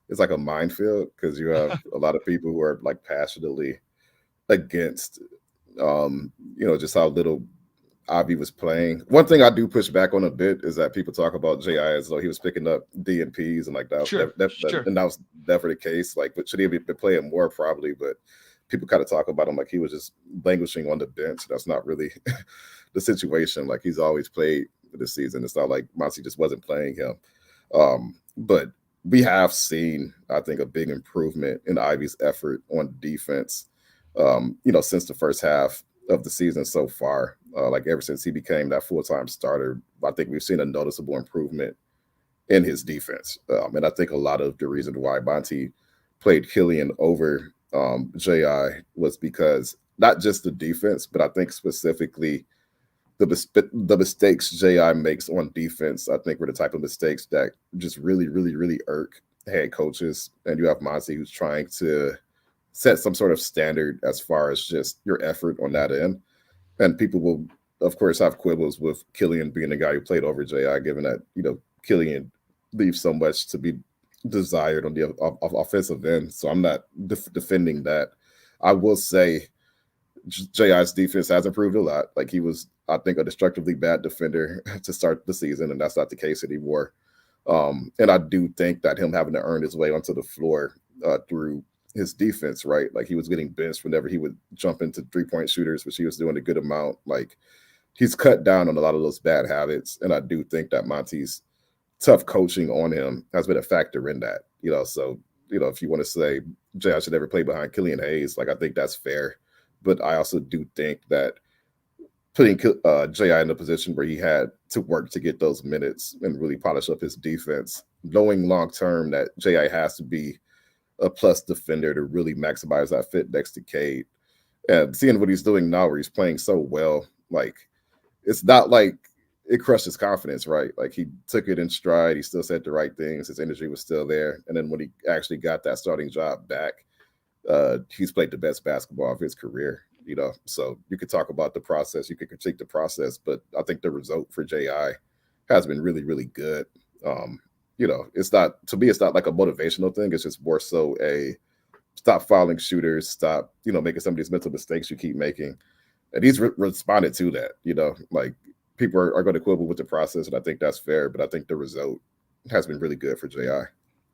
is like a minefield because you have a lot of people who are like passionately against, just how little Ivy was playing. One thing I do push back on a bit is that people talk about J.I. as though he was picking up DNPs and like Sure, sure. and that was never the case. Like, but should he have been playing more? Probably, but people kind of talk about him like he was just languishing on the bench. That's not really the situation. Like he's always played this season. It's not like Monty just wasn't playing him. But we have seen, I think, a big improvement in Ivy's effort on defense. Since the first half of the season so far. Like ever since he became that full-time starter, I think we've seen a noticeable improvement in his defense. And I think a lot of the reason why Monty played Killian over JI was because not just the defense, but I think specifically the mistakes JI makes on defense, I think were the type of mistakes that just really, really, really irk head coaches. And you have Monty who's trying to set some sort of standard as far as just your effort on that end. And people will, of course, have quibbles with Killian being the guy who played over JI, given that, Killian leaves so much to be desired on the offensive end. So I'm not defending that. I will say JI's defense has improved a lot. Like he was, I think, a destructively bad defender to start the season, and that's not the case anymore. And I do think that him having to earn his way onto the floor through his defense, right? Like he was getting benched whenever he would jump into 3-point shooters, which he was doing a good amount. Like he's cut down on a lot of those bad habits. And I do think that Monty's tough coaching on him has been a factor in that, So, if you want to say Jay should never play behind Killian Hayes, like I think that's fair. But I also do think that putting J.I. in a position where he had to work to get those minutes and really polish up his defense, knowing long term that J.I. has to be a plus defender to really maximize that fit next to Cade. And seeing what he's doing now where he's playing so well, like it's not like it crushed his confidence, right? Like he took it in stride. He still said the right things. His energy was still there. And then when he actually got that starting job back, he's played the best basketball of his career, So you could talk about the process, you could critique the process, but I think the result for JI has been really, really good. It's not, to me, it's not like a motivational thing. It's just more so a stop fouling shooters, stop, making some of these mental mistakes you keep making. And he's responded to that, like people are going to quibble with the process, and I think that's fair, but I think the result has been really good for JI.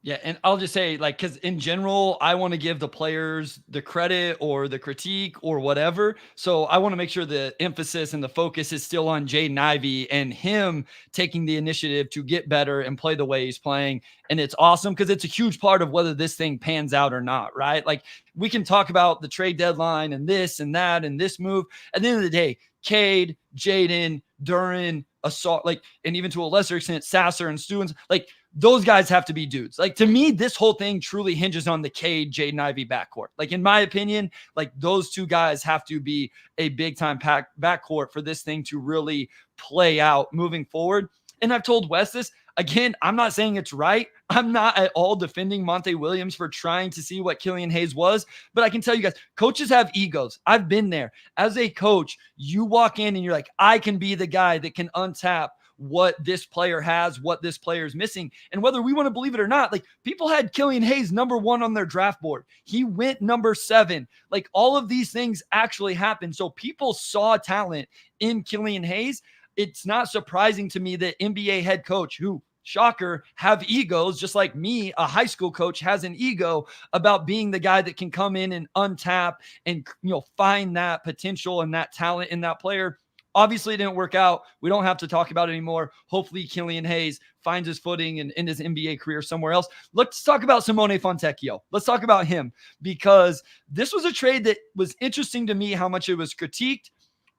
Yeah, and I'll just say, like, because in general, I want to give the players the credit or the critique or whatever. So I want to make sure the emphasis and the focus is still on Jaden Ivey and him taking the initiative to get better and play the way he's playing. And it's awesome because it's a huge part of whether this thing pans out or not, right? Like, we can talk about the trade deadline and this and that and this move. At the end of the day, Cade, Jaden, Duran, Assault, like, and even to a lesser extent, Sasser and Stewens, like, those guys have to be dudes. Like, to me, this whole thing truly hinges on the Cade, Jaden Ivey backcourt. Like, in my opinion, like those two guys have to be a big time backcourt for this thing to really play out moving forward. And I've told Wes this again. I'm not saying it's right. I'm not at all defending Monte Williams for trying to see what Killian Hayes was, but I can tell you guys, coaches have egos. I've been there. As a coach, you walk in and you're like, I can be the guy that can untap what this player has, what this player is missing. And whether we want to believe it or not, like, people had Killian Hayes number 1 on their draft board. He went number 7. Like, all of these things actually happened. So people saw talent in Killian Hayes. It's not surprising to me that NBA head coach, who, shocker, have egos, just like me, a high school coach, has an ego about being the guy that can come in and untap and, find that potential and that talent in that player. Obviously, it didn't work out. We don't have to talk about it anymore. Hopefully, Killian Hayes finds his footing in his NBA career somewhere else. Let's talk about Simone Fontecchio. Let's talk about him, because this was a trade that was interesting to me how much it was critiqued.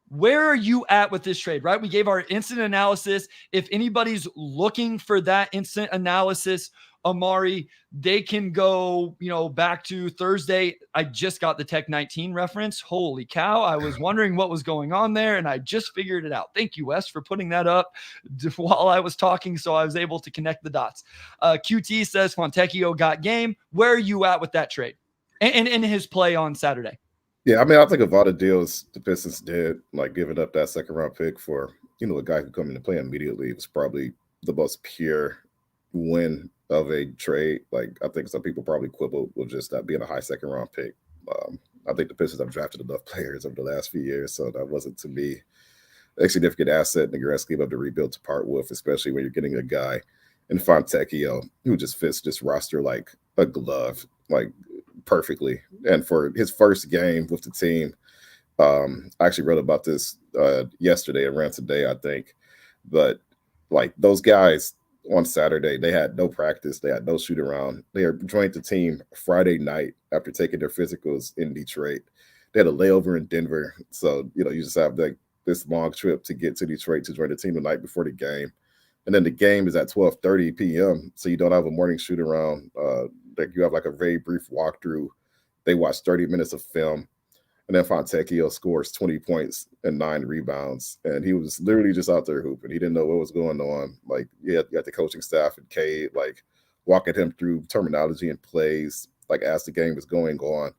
Where are you at with this trade, right? We gave our instant analysis. If anybody's looking for that instant analysis, Omari, they can go, back to Thursday. I just got the Tech 19 reference. Holy cow. I was wondering what was going on there, and I just figured it out. Thank you, Wes, for putting that up while I was talking, so I was able to connect the dots. QT says Fontecchio got game. Where are you at with that trade and his play on Saturday? Yeah, I mean, I think of all the deals the Pistons did, like giving up that second-round pick for, a guy who come into play immediately, was probably the most pure win of a trade. Like, I think some people probably quibble with just that being a high second-round pick. I think the Pistons have drafted enough players over the last few years, so that wasn't, to me, a significant asset in the grand scheme of the rebuild to part with, especially when you're getting a guy in Fontecchio who just fits this roster like a glove, like perfectly. And for his first game with the team, I actually wrote about this yesterday and ran today, I think. But like those guys on Saturday, they had no practice, they had no shoot around. They joined the team Friday night after taking their physicals in Detroit. They had a layover in Denver, so you just have like this long trip to get to Detroit to join the team the night before the game, and then the game is at 12:30 p.m. So you don't have a morning shoot around. Like you have like a very brief walkthrough. They watch 30 minutes of film. And then Fontecchio scores 20 points and 9 rebounds. And he was literally just out there hooping. He didn't know what was going on. Like, you got the coaching staff and Cade, like, walking him through terminology and plays, like, as the game was going on.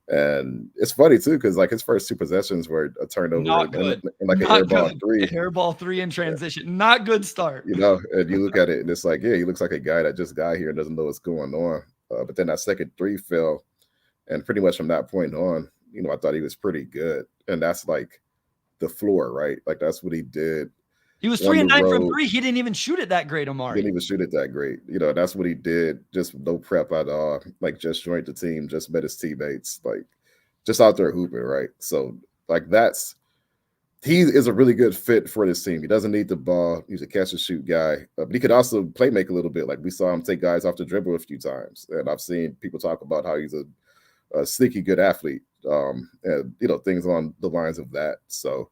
And it's funny, too, because, like, his first 2 possessions were a turnover and like an airball 3. Airball 3 in transition. Yeah. Not good start. And you look at it, and it's like, yeah, he looks like a guy that just got here and doesn't know what's going on. But then that second 3 fell. And pretty much from that point on, I thought he was pretty good. And that's like the floor, right? Like that's what he did. He was 3 and 9 from 3. He didn't even shoot it that great, Omari. Didn't even shoot it that great. That's what he did. Just no prep at all. Like just joined the team, just met his teammates, like just out there hooping, right? So like he is a really good fit for this team. He doesn't need the ball. He's a catch and shoot guy, but he could also play make a little bit. Like we saw him take guys off the dribble a few times. And I've seen people talk about how he's a sneaky good athlete. And things along the lines of that. So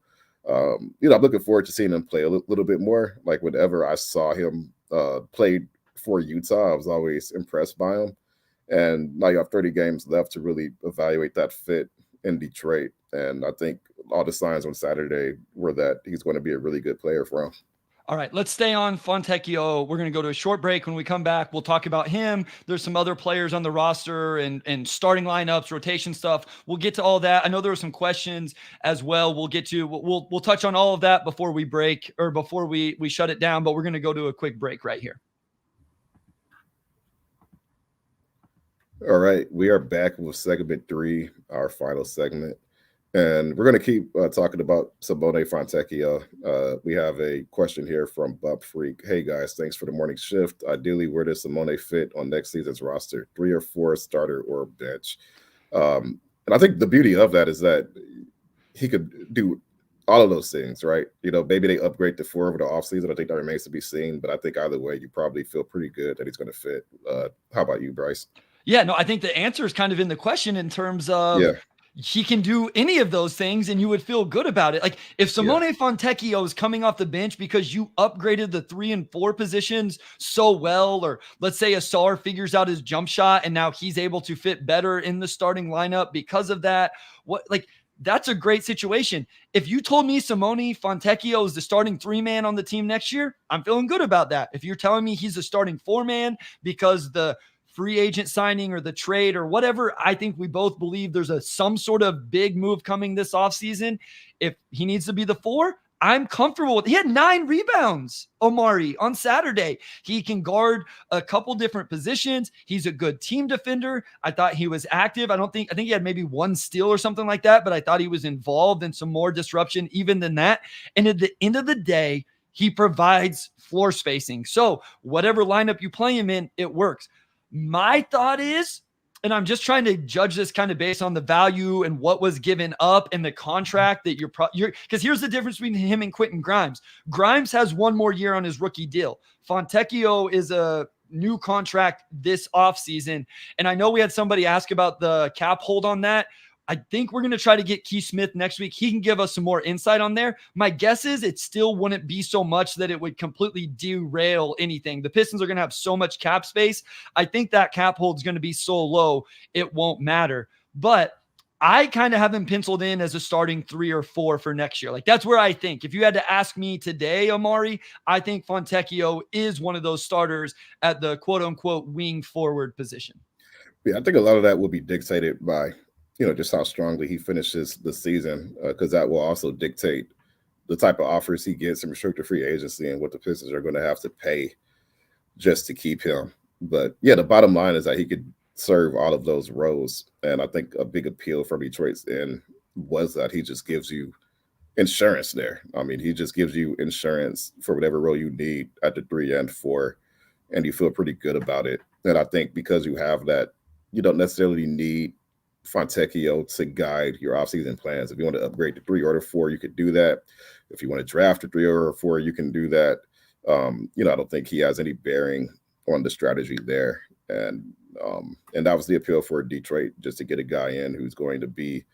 I'm looking forward to seeing him play a little bit more. Like whenever I saw him play for Utah, I was always impressed by him. And now you have 30 games left to really evaluate that fit in Detroit. And I think all the signs on Saturday were that he's going to be a really good player for him. All right, let's stay on Fontecchio. We're going to go to a short break. When we come back, we'll talk about him. There's some other players on the roster and starting lineups, rotation stuff. We'll get to all that. I know there were some questions as well. We'll touch on all of that before we break or before we shut it down, but we're going to go to a quick break right here. All right, we are back with segment 3, our final segment. And we're going to keep talking about Simone Fontecchio. We have a question here from Bub Freak. Hey, guys, thanks for the morning shift. Ideally, where does Simone fit on next season's roster? 3 or 4, starter or bench? And I think the beauty of that is that he could do all of those things, right? Maybe they upgrade to 4 over the offseason. I think that remains to be seen. But I think either way, you probably feel pretty good that he's going to fit. How about you, Bryce? Yeah, no, I think the answer is kind of in the question in terms of he can do any of those things and you would feel good about it. Like if Simone Fontecchio is coming off the bench because you upgraded the 3 and 4 positions so well, or let's say Asar figures out his jump shot and now he's able to fit better in the starting lineup because of that. That's a great situation. If you told me Simone Fontecchio is the starting 3-man on the team next year, I'm feeling good about that. If you're telling me he's a starting 4-man because the free agent signing or the trade or whatever, I think we both believe there's some sort of big move coming this offseason. If he needs to be the 4, I'm comfortable with. He had 9 rebounds, Omari, on Saturday. He can guard a couple different positions. He's a good team defender. I thought he was active. I think he had maybe 1 steal or something like that, but I thought he was involved in some more disruption even than that. And at the end of the day, he provides floor spacing. So whatever lineup you play him in, it works. My thought is, and I'm just trying to judge this kind of based on the value and what was given up and the contract that you're because here's the difference between him and Quentin Grimes. Grimes has 1 more year on his rookie deal. Fontecchio is a new contract this offseason. And I know we had somebody ask about the cap hold on that. I think we're going to try to get Keith Smith next week. He can give us some more insight on there. My guess is it still wouldn't be so much that it would completely derail anything. The Pistons are going to have so much cap space. I think that cap hold is going to be so low, it won't matter. But I kind of have him penciled in as a starting 3 or 4 for next year. Like that's where I think. If you had to ask me today, Omari, I think Fontecchio is one of those starters at the quote unquote wing forward position. Yeah, I think a lot of that will be dictated by just how strongly he finishes the season, because that will also dictate the type of offers he gets in restricted free agency and what the Pistons are going to have to pay just to keep him. But yeah, the bottom line is that he could serve all of those roles. And I think a big appeal from Detroit's end was that he just gives you insurance there. I mean, he just gives you insurance for whatever role you need at the 3 and 4, and you feel pretty good about it. And I think because you have that, you don't necessarily need Fontecchio to guide your offseason plans. If you want to upgrade to 3 or 4, you could do that. If you want to draft a 3 or 4, you can do that. I don't think he has any bearing on the strategy there. And that was the appeal for Detroit, just to get a guy in who's going to be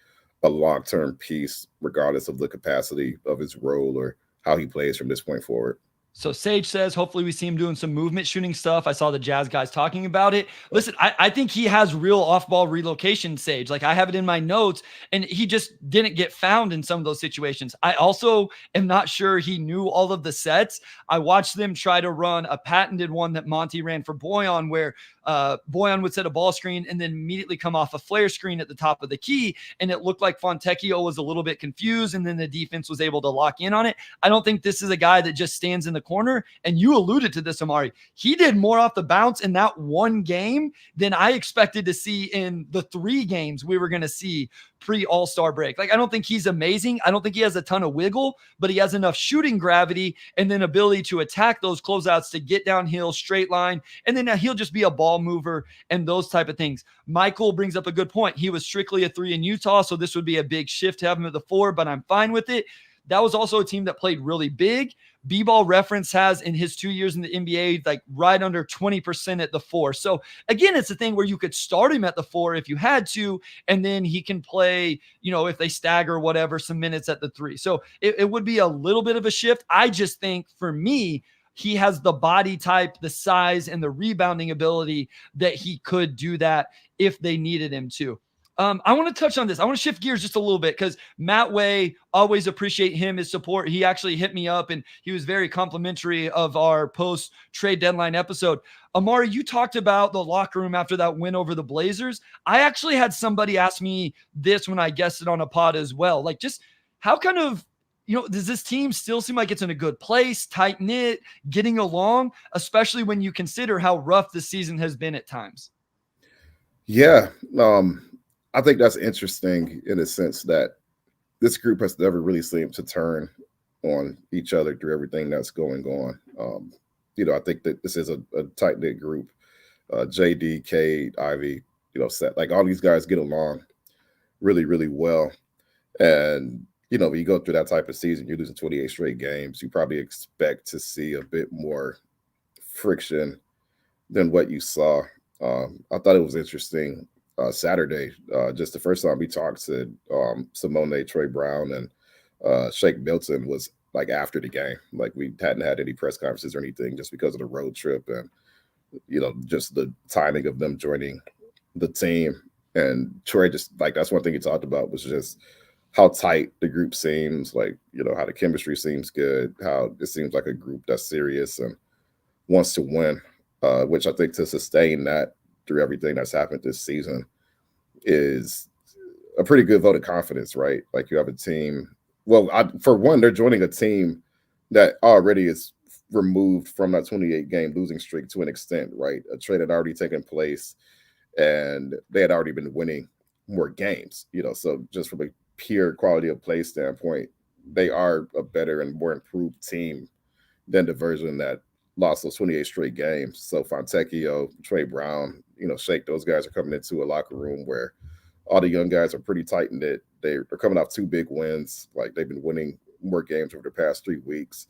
a long-term piece, regardless of the capacity of his role or how he plays from this point forward. So Sage says, hopefully we see him doing some movement shooting stuff. I saw the Jazz guys talking about it. Listen, I think he has real off-ball relocation, Sage. Like, I have it in my notes, and he just didn't get found in some of those situations. I also am not sure he knew all of the sets. I watched them try to run a patented one that Monty ran for Boyan, where Boyan would set a ball screen and then immediately come off a flare screen at the top of the key. And it looked like Fontecchio was a little bit confused, and then the defense was able to lock in on it. I don't think this is a guy that just stands in the corner. And you alluded to this, Omari. He did more off the bounce in that one game than I expected to see in the 3 games we were going to see pre-All-Star break. Like, I don't think he's amazing. I don't think he has a ton of wiggle, but he has enough shooting gravity and then ability to attack those closeouts to get downhill, straight line, and then he'll just be a ball mover and those type of things. Michael brings up a good point. He was strictly a 3 in Utah, so this would be a big shift to have him at the 4, but I'm fine with it. That was also a team that played really big. B-Ball Reference has, in his 2 years in the NBA, like right under 20% at the 4. So again, it's a thing where you could start him at the 4 if you had to, and then he can play, if they stagger whatever, some minutes at the 3. So it would be a little bit of a shift. I just think, for me, he has the body type, the size, and the rebounding ability that he could do that if they needed him to. I want to touch on this. I want to shift gears just a little bit because Matt Way, always appreciate him, his support. He actually hit me up and he was very complimentary of our post trade deadline episode. Omari, you talked about the locker room after that win over the Blazers. I actually had somebody ask me this when I guested on a pod as well. Like, just how kind of, does this team still seem like it's in a good place, tight knit, getting along, especially when you consider how rough this season has been at times? Yeah. I think that's interesting in the sense that this group has never really seemed to turn on each other through everything that's going on. I think that this is a tight-knit group. JD, Cade, Ivy, Seth, like all these guys get along really, really well. And, when you go through that type of season, you're losing 28 straight games, you probably expect to see a bit more friction than what you saw. I thought it was interesting. Saturday, just the first time we talked to Simone, Troy Brown, and Shake Milton was like after the game. Like, we hadn't had any press conferences or anything just because of the road trip and, just the timing of them joining the team. And Troy just, like, that's one thing he talked about was just how tight the group seems, like, how the chemistry seems good, how it seems like a group that's serious and wants to win, which I think to sustain that through everything that's happened this season is a pretty good vote of confidence, right? Like, you have a team. Well, for one, they're joining a team that already is removed from that 28-game losing streak to an extent, right? A trade had already taken place and they had already been winning more games, so just from a pure quality of play standpoint, they are a better and more improved team than the version that lost those 28 straight games. So Fontecchio, Trey Brown, Shake, those guys are coming into a locker room where all the young guys are pretty tight knit. They're coming off 2 big wins. Like, they've been winning more games over the past 3 weeks.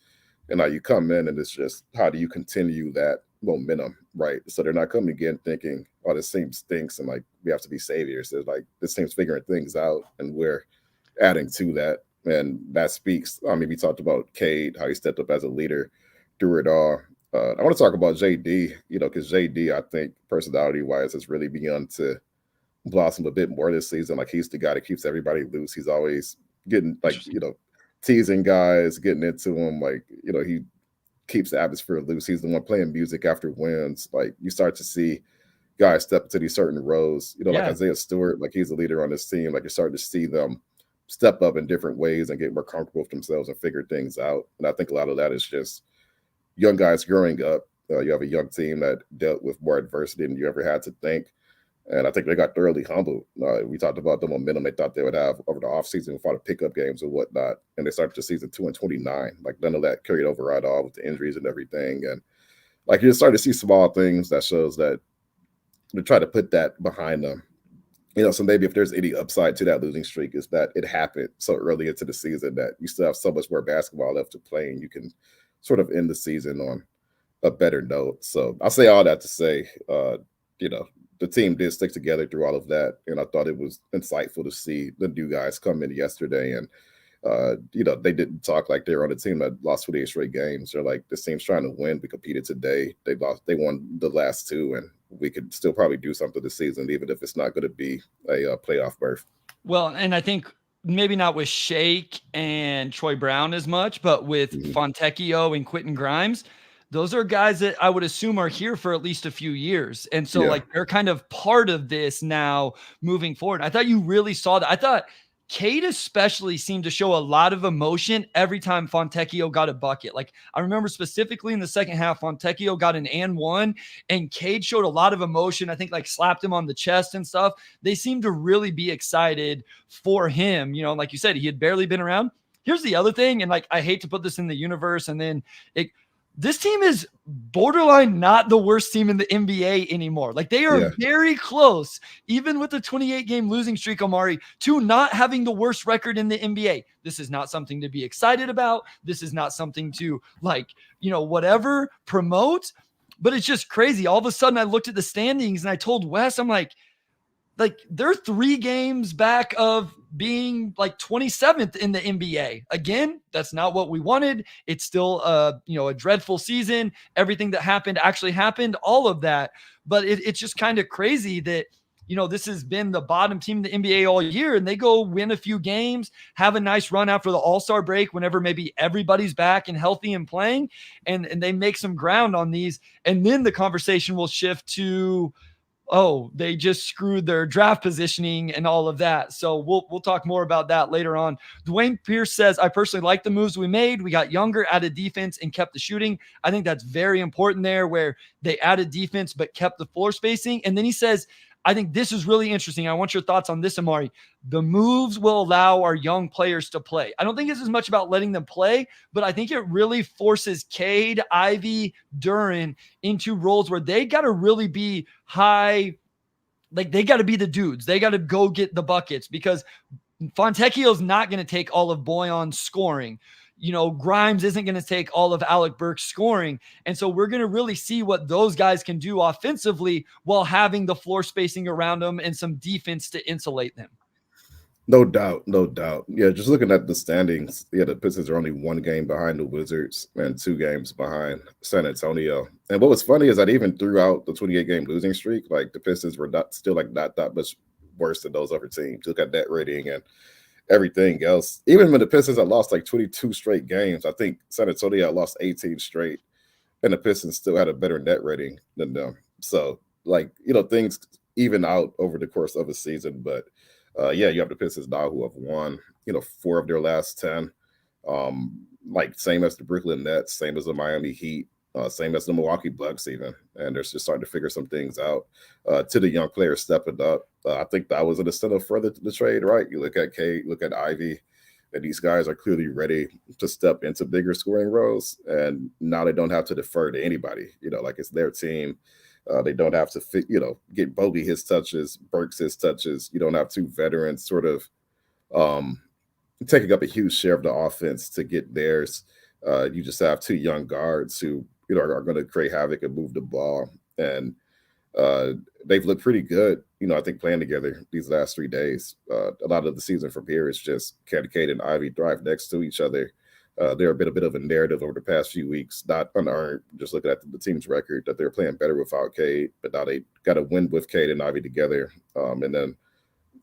And now you come in and it's just, how do you continue that momentum, right? So they're not coming again thinking, oh, this team stinks and like we have to be saviors. They're like, this team's figuring things out and we're adding to that. And that speaks. I mean, we talked about Cade, how he stepped up as a leader through it all. I want to talk about JD, because JD, I think personality-wise, has really begun to blossom a bit more this season. Like, he's the guy that keeps everybody loose. He's always getting, like, teasing guys, getting into them. Like, he keeps the atmosphere loose. He's the one playing music after wins. Like, you start to see guys step into these certain roles, like Isaiah Stewart, like, he's the leader on this team. Like, you're starting to see them step up in different ways and get more comfortable with themselves and figure things out. And I think a lot of that is just young guys growing up. You have a young team that dealt with more adversity than you ever had to think. And I think they got thoroughly humbled. We talked about the momentum they thought they would have over the offseason with all the pickup games and whatnot. And they started the season 2-29. Like none of that carried over at all with the injuries and everything. And like you're starting to see small things that shows that they try to put that behind them. So maybe if there's any upside to that losing streak is that it happened so early into the season that you still have so much more basketball left to play and you can sort of end the season on a better note. So I'll say all that to say, the team did stick together through all of that. And I thought it was insightful to see the new guys come in yesterday and, they didn't talk like they were on a team that lost 28 straight games. They're like, this team's trying to win. We competed today. They won the last two, and we could still probably do something this season, even if it's not going to be a playoff berth. Well, and I think maybe not with Shake and Troy Brown as much, but with Fontecchio and Quentin Grimes, those are guys that I would assume are here for at least a few years. And so like they're kind of part of this now moving forward. I thought you really saw that. I thought Cade especially seemed to show a lot of emotion every time Fontecchio got a bucket. Like I remember specifically in the second half, Fontecchio got an and one, and Cade showed a lot of emotion. I think like slapped him on the chest and stuff. They seemed to really be excited for him. Like you said, he had barely been around. Here's the other thing, and like I hate to put this in the universe, and then this team is borderline not the worst team in the NBA anymore. Like they are very close, even with the 28-game losing streak, Omari, to not having the worst record in the NBA. This is not something to be excited about. This is not something to whatever promote, but it's just crazy. All of a sudden I looked at the standings and I told Wes, I'm like they're 3 games back of being like 27th in the NBA. Again, that's not what we wanted. It's still a dreadful season. Everything that happened actually happened, all of that. But it's just kind of crazy that, this has been the bottom team in the NBA all year, and they go win a few games, have a nice run after the All-Star break whenever maybe everybody's back and healthy and playing, and they make some ground on these. And then the conversation will shift to, they just screwed their draft positioning and all of that. So we'll talk more about that later on. Dwayne Pierce says, I personally like the moves we made. We got younger, added defense, and kept the shooting. I think that's very important there, where they added defense but kept the floor spacing. And then he says, I think this is really interesting. I want your thoughts on this, Omari. The moves will allow our young players to play. I don't think it's as much about letting them play, but I think it really forces Cade, Ivy, Duren into roles where they got to really be high. Like they got to be the dudes. They got to go get the buckets, because Fontecchio's not going to take all of Boyan's scoring. Grimes isn't going to take all of Alec Burke's scoring. And so we're going to really see what those guys can do offensively while having the floor spacing around them and some defense to insulate them. No doubt. Yeah, just looking at the standings, the Pistons are only 1 game behind the Wizards and 2 games behind San Antonio. And what was funny is that even throughout the 28-game losing streak, like the Pistons were not that much worse than those other teams. Look at net rating and everything else. Even when the Pistons had lost like 22 straight games, I think San Antonio had lost 18 straight, and the Pistons still had a better net rating than them. So, things even out over the course of a season. But, you have the Pistons now who have won, 4 of their last 10. Same as the Brooklyn Nets, same as the Miami Heat, same as the Milwaukee Bucks even. And they're just starting to figure some things out. To the young players stepping up, I think that was an incentive for the trade, right? You look at Kate, look at Ivy, and these guys are clearly ready to step into bigger scoring roles. And now they don't have to defer to anybody. It's their team. They don't have to, get Bogey his touches, Burks his touches. You don't have 2 veterans sort of taking up a huge share of the offense to get theirs. You just have 2 young guards who, are going to create havoc and move the ball. And they've looked pretty good, I think, playing together these last 3 days. A lot of the season from here is just Cade and Ivy drive next to each other. They're a bit of a narrative over the past few weeks, not unearned. Just looking at the team's record, that they're playing better without Cade, but now they got a win with Cade and Ivy together. And then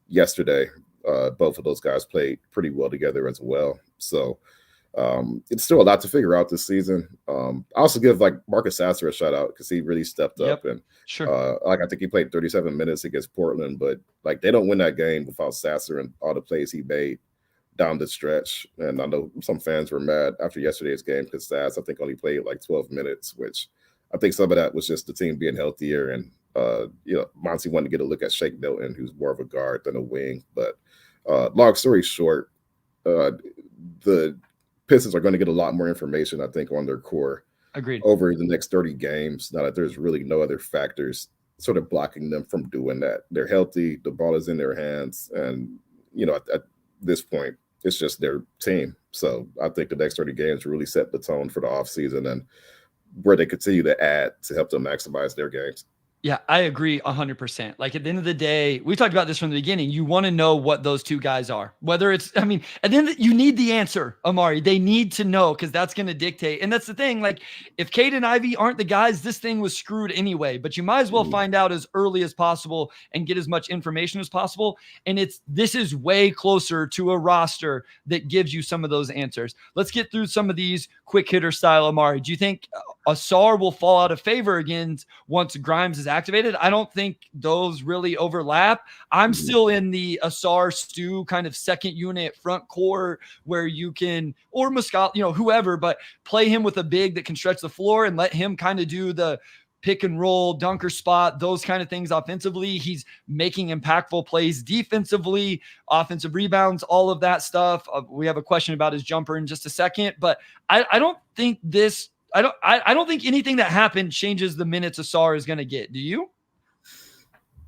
yesterday, both of those guys played pretty well together as well. So it's still a lot to figure out this season. I also give Marcus Sasser a shout out because he really stepped up, and sure. I think he played 37 minutes against Portland, but they don't win that game without Sasser and all the plays he made down the stretch. And I know some fans were mad after yesterday's game because Sass, I think, only played 12 minutes, which I think some of that was just the team being healthier and Monty wanted to get a look at Shake Milton, who's more of a guard than a wing. But long story short, uh, the Pistons are going to get a lot more information, I think, on their core Agreed. over the next 30 games. Now that there's really no other factors sort of blocking them from doing that. They're healthy, the ball is in their hands, and at this point, it's just their team. So I think the next 30 games really set the tone for the offseason and where they continue to add to help them maximize their games. Yeah, I agree 100%. Like at the end of the day, we talked about this from the beginning. You want to know what those two guys are. Whether it's, I mean, at the end, you need the answer, Omari. They need to know because that's going to dictate. And that's the thing. Like if Cade and Ivy aren't the guys, this thing was screwed anyway. But you might as well find out as early as possible and get as much information as possible. And this is way closer to a roster that gives you some of those answers. Let's get through some of these quick hitter style, Omari. Do you think Ausar will fall out of favor again once Grimes is activated? I don't think those really overlap. I'm still in the Ausar Stu kind of second unit front court where you can, or Muscat, whoever, but play him with a big that can stretch the floor and let him kind of do the pick and roll, dunker spot, those kind of things offensively. He's making impactful plays defensively, offensive rebounds, all of that stuff. We have a question about his jumper in just a second, but I don't think this. I don't think anything that happened changes the minutes Ausar is going to get. Do you?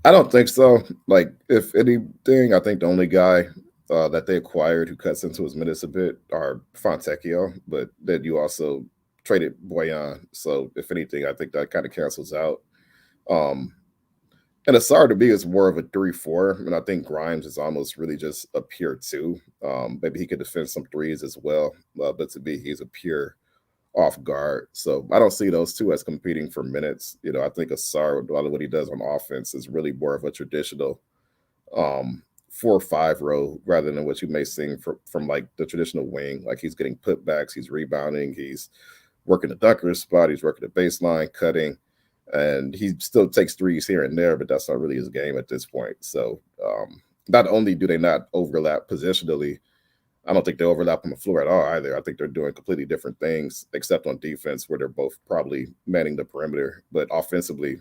I don't think so. Like, if anything, I think the only guy that they acquired who cuts into his minutes a bit are Fontecchio, but then you also traded Boyan. So, if anything, I think that kind of cancels out. And Ausar to me is more of a 3-4, and I think Grimes is almost really just a pure 2. Maybe he could defend some threes as well, but to me, he's a pure off guard. So I don't see those two as competing for minutes. I think Ausar, a lot of what he does on offense is really more of a traditional 4-5 role rather than what you may see from like the traditional wing. Like he's getting putbacks, he's rebounding, he's working the dunker spot, he's working the baseline, cutting, and he still takes threes here and there, but that's not really his game at this point. So not only do they not overlap positionally, I don't think they overlap on the floor at all either. I think they're doing completely different things, except on defense, where they're both probably manning the perimeter. But offensively,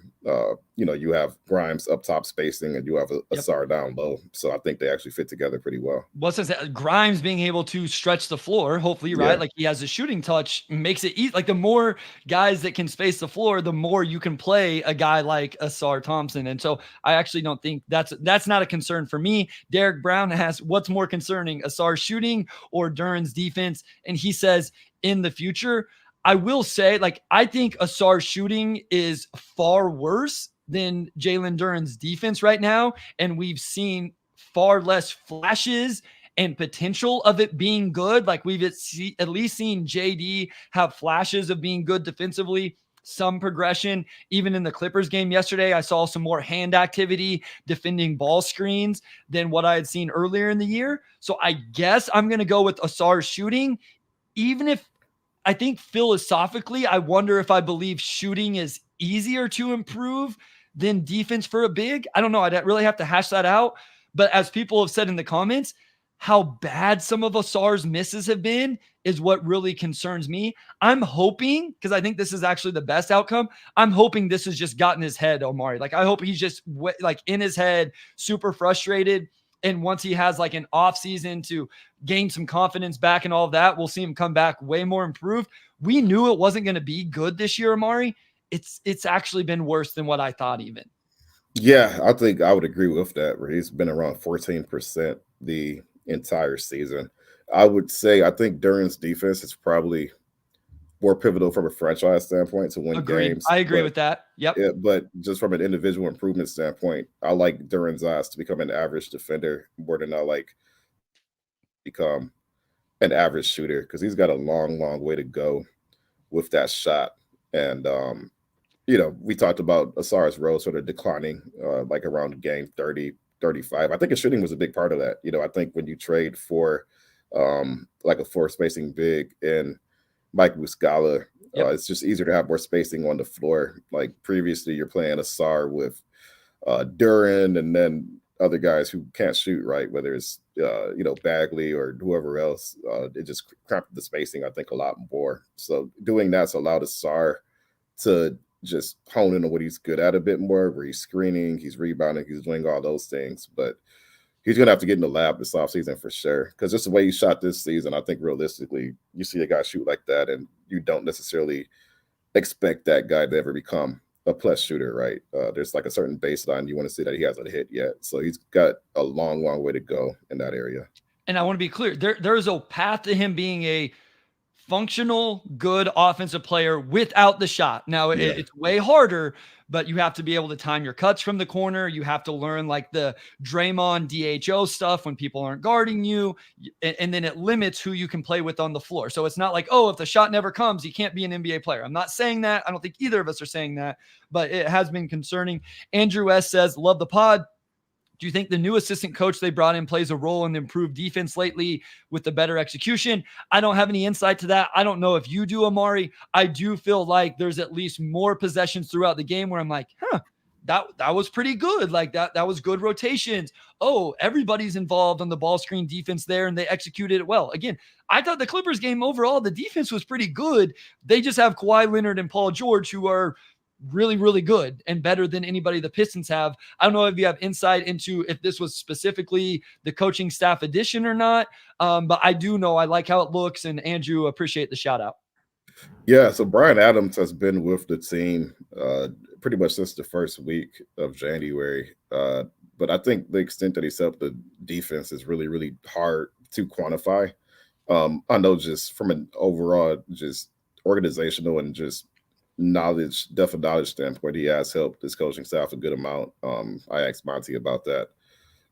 you have Grimes up top spacing, and you have Ausar down low. So I think they actually fit together pretty well. What's that? Grimes being able to stretch the floor, hopefully, right? Like he has a shooting touch, makes it easy. Like the more guys that can space the floor, the more you can play a guy like Ausar Thompson. And so I actually don't think that's not a concern for me. Derek Brown asks, what's more concerning, Ausar shooting or Duren's defense? And he says, in the future, I will say, like, I think Ausar's shooting is far worse than Jalen Duren's defense right now. And we've seen far less flashes and potential of it being good. Like we've at least seen JD have flashes of being good defensively, some progression. Even in the Clippers game yesterday, I saw some more hand activity defending ball screens than what I had seen earlier in the year. So I guess I'm going to go with Ausar's shooting, even if I think philosophically, I wonder if I believe shooting is easier to improve than defense for a big. I don't know. I'd really have to hash that out. But as people have said in the comments, how bad some of Ausar's misses have been is what really concerns me. I'm hoping, because I think this is actually the best outcome, I'm hoping this has just gotten his head, Omari. Like I hope he's just like in his head, super frustrated. And once he has like an off season to gain some confidence back and all of that, we'll see him come back way more improved. We knew it wasn't going to be good this year, Omari. It's actually been worse than what I thought even. Yeah, I think I would agree with that. Where he's been around 14% the entire season. I would say I think Duren's defense is probably more pivotal from a franchise standpoint to win games. I agree with that. Yep. Yeah, but just from an individual improvement standpoint, I like Duren's eyes to become an average defender more than I like become an average shooter because he's got a long, long way to go with that shot. And we talked about Ausar's role sort of declining like around game 30, 35. I think his shooting was a big part of that. I think when you trade for like a floor spacing big in Mike Muscala, it's just easier to have more spacing on the floor. Like previously, you're playing Ausar with Duren and then other guys who can't shoot, right? Whether it's Bagley or whoever else, it just cramped the spacing, I think, a lot more. So doing that's allowed Ausar to just hone in on what he's good at a bit more, where he's screening, he's rebounding, he's doing all those things. But he's gonna have to get in the lab this offseason for sure. Because just the way he shot this season, I think realistically, you see a guy shoot like that, and you don't necessarily expect that guy to ever become a plus shooter, right? There's like a certain baseline you want to see that he hasn't hit yet. So he's got a long, long way to go in that area. And I want to be clear, there's a path to him being a functional, good offensive player without the shot. Now, Yeah. it's way harder, but you have to be able to time your cuts from the corner. You have to learn like the Draymond DHO stuff when people aren't guarding you. And then it limits who you can play with on the floor. So it's not like, oh, if the shot never comes, you can't be an NBA player. I'm not saying that. I don't think either of us are saying that, but it has been concerning. Andrew S. says, love the pod. Do you think the new assistant coach they brought in plays a role in the improved defense lately with the better execution? I don't have any insight to that. I don't know if you do, Omari. I do feel like there's at least more possessions throughout the game where I'm like, that was pretty good. Like that was good rotations. Oh, everybody's involved on the ball screen defense there, and they executed it well. Again, I thought the Clippers game overall, the defense was pretty good. They just have Kawhi Leonard and Paul George, who are really, really good and better than anybody the Pistons have. I don't know if you have insight into if this was specifically the coaching staff addition or not, but I do know I like how it looks, and Andrew, appreciate the shout out. Yeah, so Brian Adams has been with the team pretty much since the first week of January. But I think the extent that he's helped the defense is really, really hard to quantify. I know just from an overall just organizational and just depth of knowledge standpoint, he has helped his coaching staff a good amount. I asked Monty about that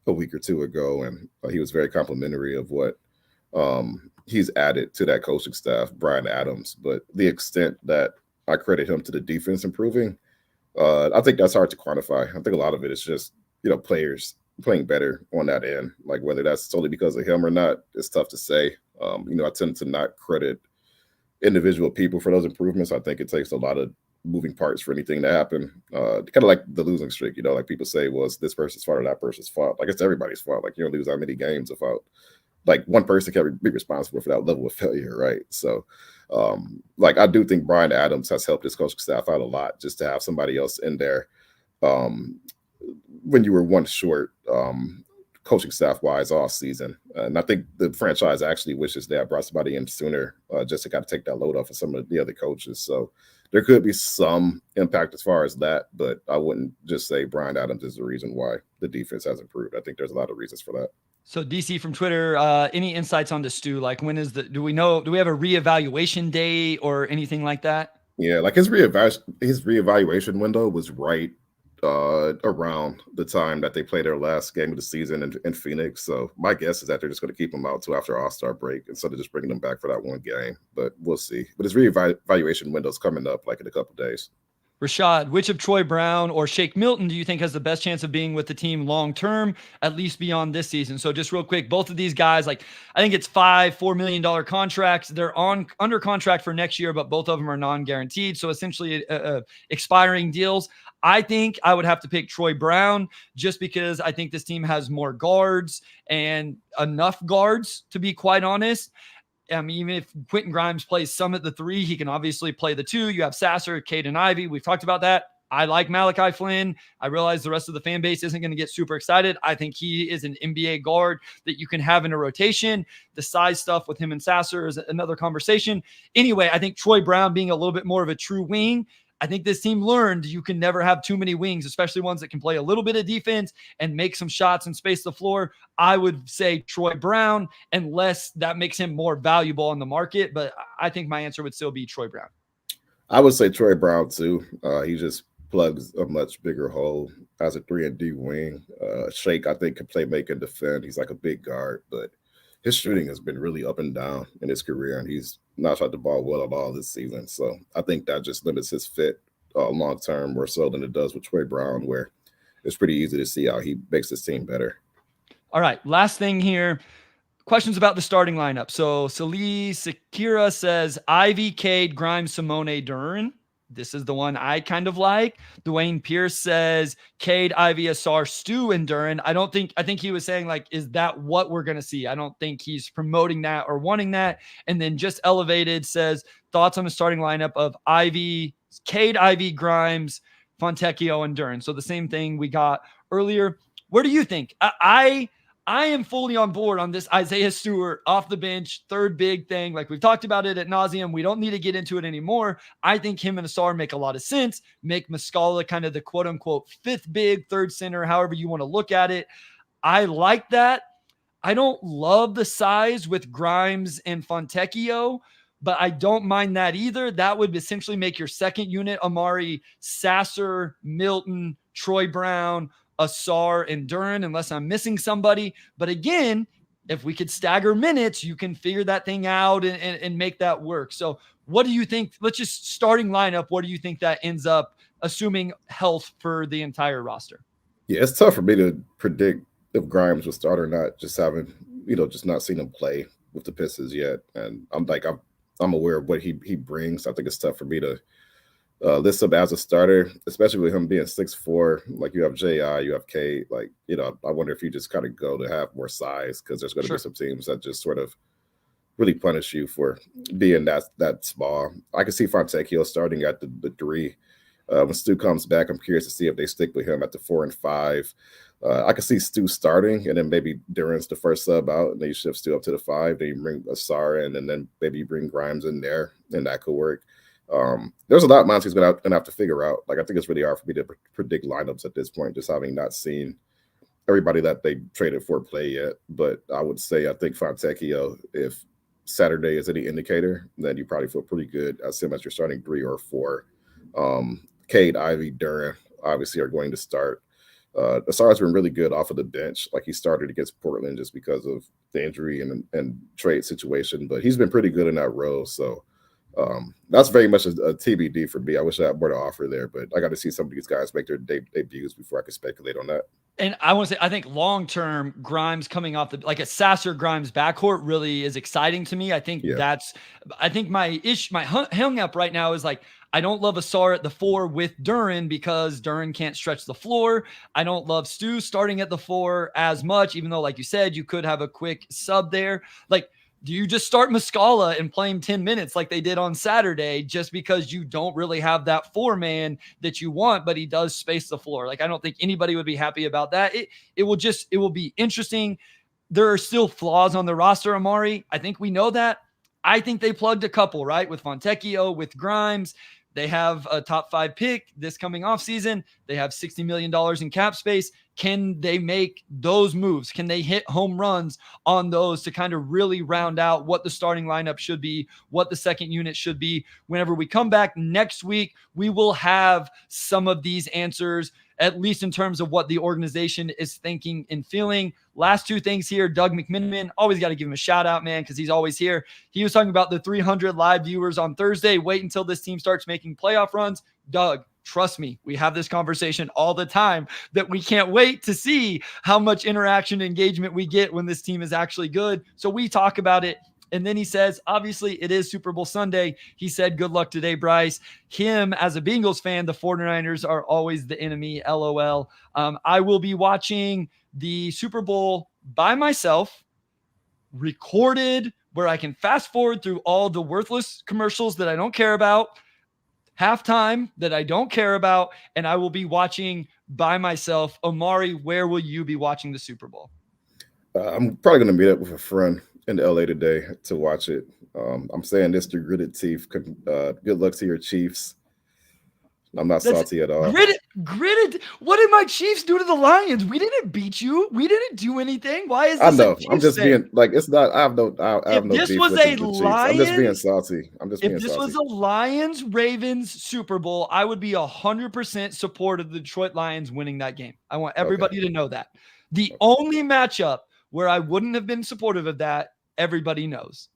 a week or two ago, and he was very complimentary of what he's added to that coaching staff, Brian Adams. But the extent that I credit him to the defense improving, I think that's hard to quantify. I think a lot of it is just, players playing better on that end. Like whether that's solely because of him or not, it's tough to say. I tend to not credit individual people for those improvements. I think it takes a lot of moving parts for anything to happen. Kind of like the losing streak, like people say, well, it's this person's fault or that person's fault. Like it's everybody's fault. Like you don't lose that many games without like one person can be responsible for that level of failure, right? So I do think Brian Adams has helped his coaching staff out a lot just to have somebody else in there when you were one short coaching staff wise all season. And I think the franchise actually wishes they had brought somebody in sooner just to kind of take that load off of some of the other coaches. So there could be some impact as far as that, but I wouldn't just say Brian Adams is the reason why the defense has improved. I think there's a lot of reasons for that. So DC from Twitter, any insights on the Stu? Like do we have a reevaluation day or anything like that? Yeah, like his reevaluation window was right around the time that they played their last game of the season in Phoenix. So my guess is that they're just going to keep him out till after All-Star break instead of just bringing him back for that one game. But we'll see. But his reevaluation window is coming up like in a couple of days. Rashad, which of Troy Brown or Shake Milton do you think has the best chance of being with the team long-term, at least beyond this season? So just real quick, both of these guys, I think it's $4 million contracts. They're under contract for next year, but both of them are non-guaranteed. So essentially expiring deals. I think I would have to pick Troy Brown just because I think this team has more guards and enough guards, to be quite honest. Even if Quentin Grimes plays some at the 3, he can obviously play the 2. You have Sasser, Cade, and Ivy. We've talked about that. I like Malachi Flynn. I realize the rest of the fan base isn't going to get super excited. I think he is an NBA guard that you can have in a rotation. The size stuff with him and Sasser is another conversation. Anyway, I think Troy Brown being a little bit more of a true wing, I think this team learned you can never have too many wings, especially ones that can play a little bit of defense and make some shots and space the floor. I would say Troy Brown, unless that makes him more valuable on the market. But I think my answer would still be Troy Brown. I would say Troy Brown too. He just plugs a much bigger hole as a 3-and-D wing. Shake, I think, can play, make, and defend. He's like a big guard, but his shooting has been really up and down in his career, and he's not shot the ball well at all this season. So I think that just limits his fit long term more so than it does with Troy Brown, where it's pretty easy to see how he makes his team better. All right, last thing here. Questions about the starting lineup. So Salih Sakira says Ivy, Cade, Grimes, Simone, Duren. This is the one I kind of like. Dwayne Pierce says Cade, Ivy, Asar, Stu, and Duren. I think he was saying, is that what we're going to see? I don't think he's promoting that or wanting that. And then Just Elevated says thoughts on the starting lineup of Ivy, Cade, Ivy, Grimes, Fontecchio, and Duren. So the same thing we got earlier. Where do you think? I am fully on board on this Isaiah Stewart off the bench, third big thing. Like we've talked about it ad nauseum. We don't need to get into it anymore. I think him and Asar make a lot of sense. Make Muscala kind of the quote unquote fifth big, third center, however you want to look at it. I like that. I don't love the size with Grimes and Fontecchio, but I don't mind that either. That would essentially make your second unit Omari, Sasser, Milton, Troy Brown, Asar, and Duren, unless I'm missing somebody. But again, if we could stagger minutes, you can figure that thing out and make that work. So what do you think? Let's just starting lineup. What do you think that ends up, assuming health for the entire roster? Yeah, it's tough for me to predict if Grimes will start or not, just having, just not seen him play with the Pistons yet. And I'm aware of what he brings. I think it's tough for me to list him as a starter, especially with him being 6'4". Like you have J.I., you have K. Like, I wonder if you just kind of go to have more size, because there's going to be some teams that just sort of really punish you for being that small. I can see Fontecchio starting at the 3. When Stu comes back, I'm curious to see if they stick with him at the 4 and 5. I can see Stu starting, and then maybe Duren's the first sub out, and then you shift Stu up to the 5. Then you bring Asar in, and then maybe you bring Grimes in there, and that could work. There's a lot Monty's gonna have to figure out. Like, I think it's really hard for me to predict lineups at this point, just having not seen everybody that they traded for play yet. But I would say I think Fontecchio, if Saturday is any indicator, then you probably feel pretty good as him as you're starting 3 or 4. Cade, Ivy, Duren obviously are going to start. Asar's been really good off of the bench. Like, he started against Portland just because of the injury and trade situation, but he's been pretty good in that role. So that's very much a TBD for me. I wish I had more to offer there, but I got to see some of these guys make their debuts before I can speculate on that. And I want to say, I think long-term Grimes coming off like a Sasser Grimes backcourt really is exciting to me. I think my hung up right now is like, I don't love Asar at the 4 with Duren because Duren can't stretch the floor. I don't love Stu starting at the 4 as much, even though, like you said, you could have a quick sub there. Like, do you just start Muscala and play him 10 minutes like they did on Saturday just because you don't really have that 4-man that you want, but he does space the floor? Like, I don't think anybody would be happy about that. It will be interesting. There are still flaws on the roster, Omari. I think we know that. I think they plugged a couple, right? With Fontecchio, with Grimes. They have a top 5 pick this coming off season. They have $60 million in cap space. Can they make those moves? Can they hit home runs on those to kind of really round out what the starting lineup should be, what the second unit should be? Whenever we come back next week, we will have some of these answers, at least in terms of what the organization is thinking and feeling. Last 2 things here. Doug McMiniman, always got to give him a shout out, man, because he's always here. He was talking about the 300 live viewers on Thursday. Wait until this team starts making playoff runs. Doug, trust me, we have this conversation all the time that we can't wait to see how much interaction and engagement we get when this team is actually good. So we talk about it. And then he says, obviously, it is Super Bowl Sunday. He said, good luck today, Bryce. Him, as a Bengals fan, the 49ers are always the enemy, LOL. I will be watching the Super Bowl by myself, recorded, where I can fast forward through all the worthless commercials that I don't care about, halftime that I don't care about, and I will be watching by myself. Omari, where will you be watching the Super Bowl? I'm probably going to meet up with a friend in LA today to watch it. I'm saying this through gritted teeth. Good luck to your Chiefs. I'm not salty at all. Gritted. What did my Chiefs do to the Lions? We didn't beat you. We didn't do anything. Why is this? I know. I'm just being like, it's not. I have no this beef was with a the Chiefs. Lions, I'm just being salty. If this was a Lions Ravens Super Bowl, I would be 100% support of the Detroit Lions winning that game. I want everybody to know that. The only matchup where I wouldn't have been supportive of that, everybody knows.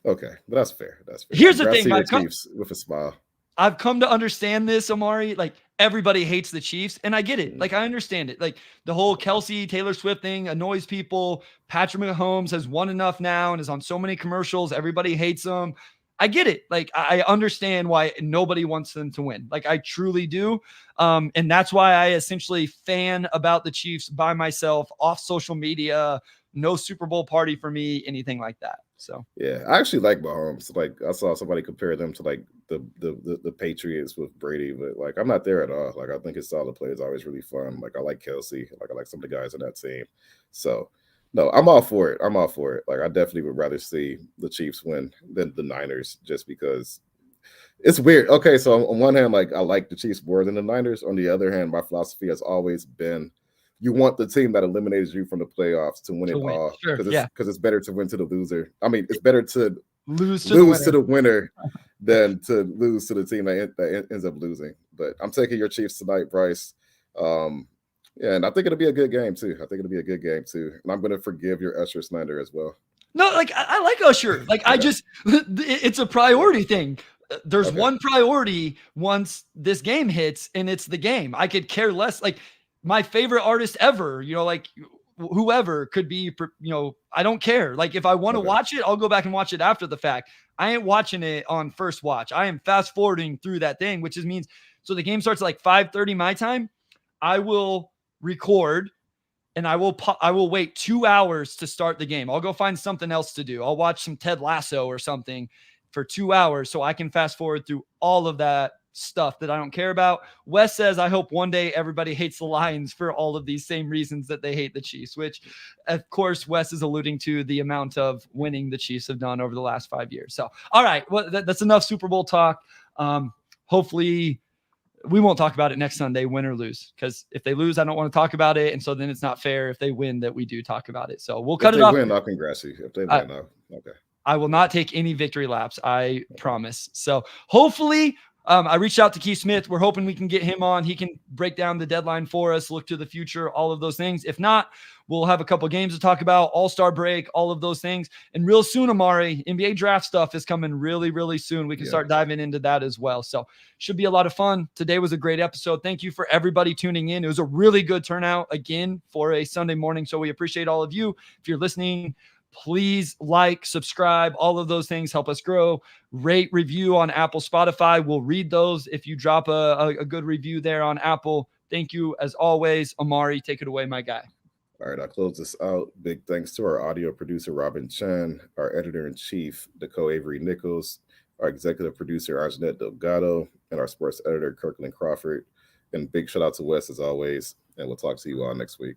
Okay, that's fair. That's fair. Here's the thing, Chiefs with a smile. I've come to understand this, Omari. Like, everybody hates the Chiefs, and I get it. Like, I understand it. Like, the whole Kelsey, Taylor Swift thing annoys people. Patrick Mahomes has won enough now and is on so many commercials. Everybody hates him. I get it. Like, I understand why nobody wants them to win. Like, I truly do. And that's why I essentially fan about the Chiefs by myself, off social media, no Super Bowl party for me, anything like that. So yeah, I actually like Mahomes. Like I saw somebody compare them to like the Patriots with Brady, but like I'm not there at all. Like I think his style of play is always really fun. Like I like Kelsey. Like I like some of the guys on that team. So no, I'm all for it. I'm all for it. Like I definitely would rather see the Chiefs win than the Niners, just because it's weird. Okay, so on one hand, like I like the Chiefs more than the Niners. On the other hand, my philosophy has always been you want the team that eliminates you from the playoffs to win to it win, all, sure, because yeah, it's better to win to the loser. I mean, it's better to lose to the lose to winner. the winner than to lose to the team that ends up losing. But I'm taking your Chiefs tonight, Bryce. Um, yeah, and I think it'll be a good game too. I think it'll be a good game too. And I'm going to forgive your Usher slander as well. No, like I like Usher. Like I Okay. just, it's a priority thing. There's Okay. one priority once this game hits, and it's the game. I could care less. Like my favorite artist ever, like whoever could be, I don't care. Like if I want to Okay. watch it, I'll go back and watch it after the fact. I ain't watching it on first watch. I am fast forwarding through that thing, which means so the game starts at like 5:30 my time. I will record and I will wait 2 hours to start the game. I'll go find something else to do. I'll watch some Ted Lasso or something for 2 hours so I can fast forward through all of that stuff that I don't care about. Wes says, I hope one day everybody hates the Lions for all of these same reasons that they hate the Chiefs, which of course Wes is alluding to the amount of winning the Chiefs have done over the last 5 years. So, all right, well, that's enough Super Bowl talk. Hopefully we won't talk about it next Sunday, win or lose, because if they lose, I don't want to talk about it. And so then it's not fair if they win that we do talk about it. So we'll cut it off. If they win, I'll congrats you. If they win, okay. I will not take any victory laps. I promise. So hopefully, I reached out to Keith Smith. We're hoping we can get him on. He can break down the deadline for us, look to the future, all of those things. If not, we'll have a couple of games to talk about, all-star break, all of those things. And real soon, Omari, NBA draft stuff is coming really, really soon. We can start diving into that as well. So should be a lot of fun. Today was a great episode. Thank you for everybody tuning in. It was a really good turnout again for a Sunday morning. So we appreciate all of you. If you're listening, please like, subscribe, all of those things help us grow. Rate, review on Apple, Spotify. We'll read those if you drop a good review there on Apple. Thank you as always. Omari, take it away, my guy. All right, I'll close this out. Big thanks to our audio producer, Robin Chen, our editor-in-chief, Nicole Avery Nichols, our executive producer, Arjanette Delgado, and our sports editor, Kirkland Crawford. And big shout out to Wes as always. And we'll talk to you all next week.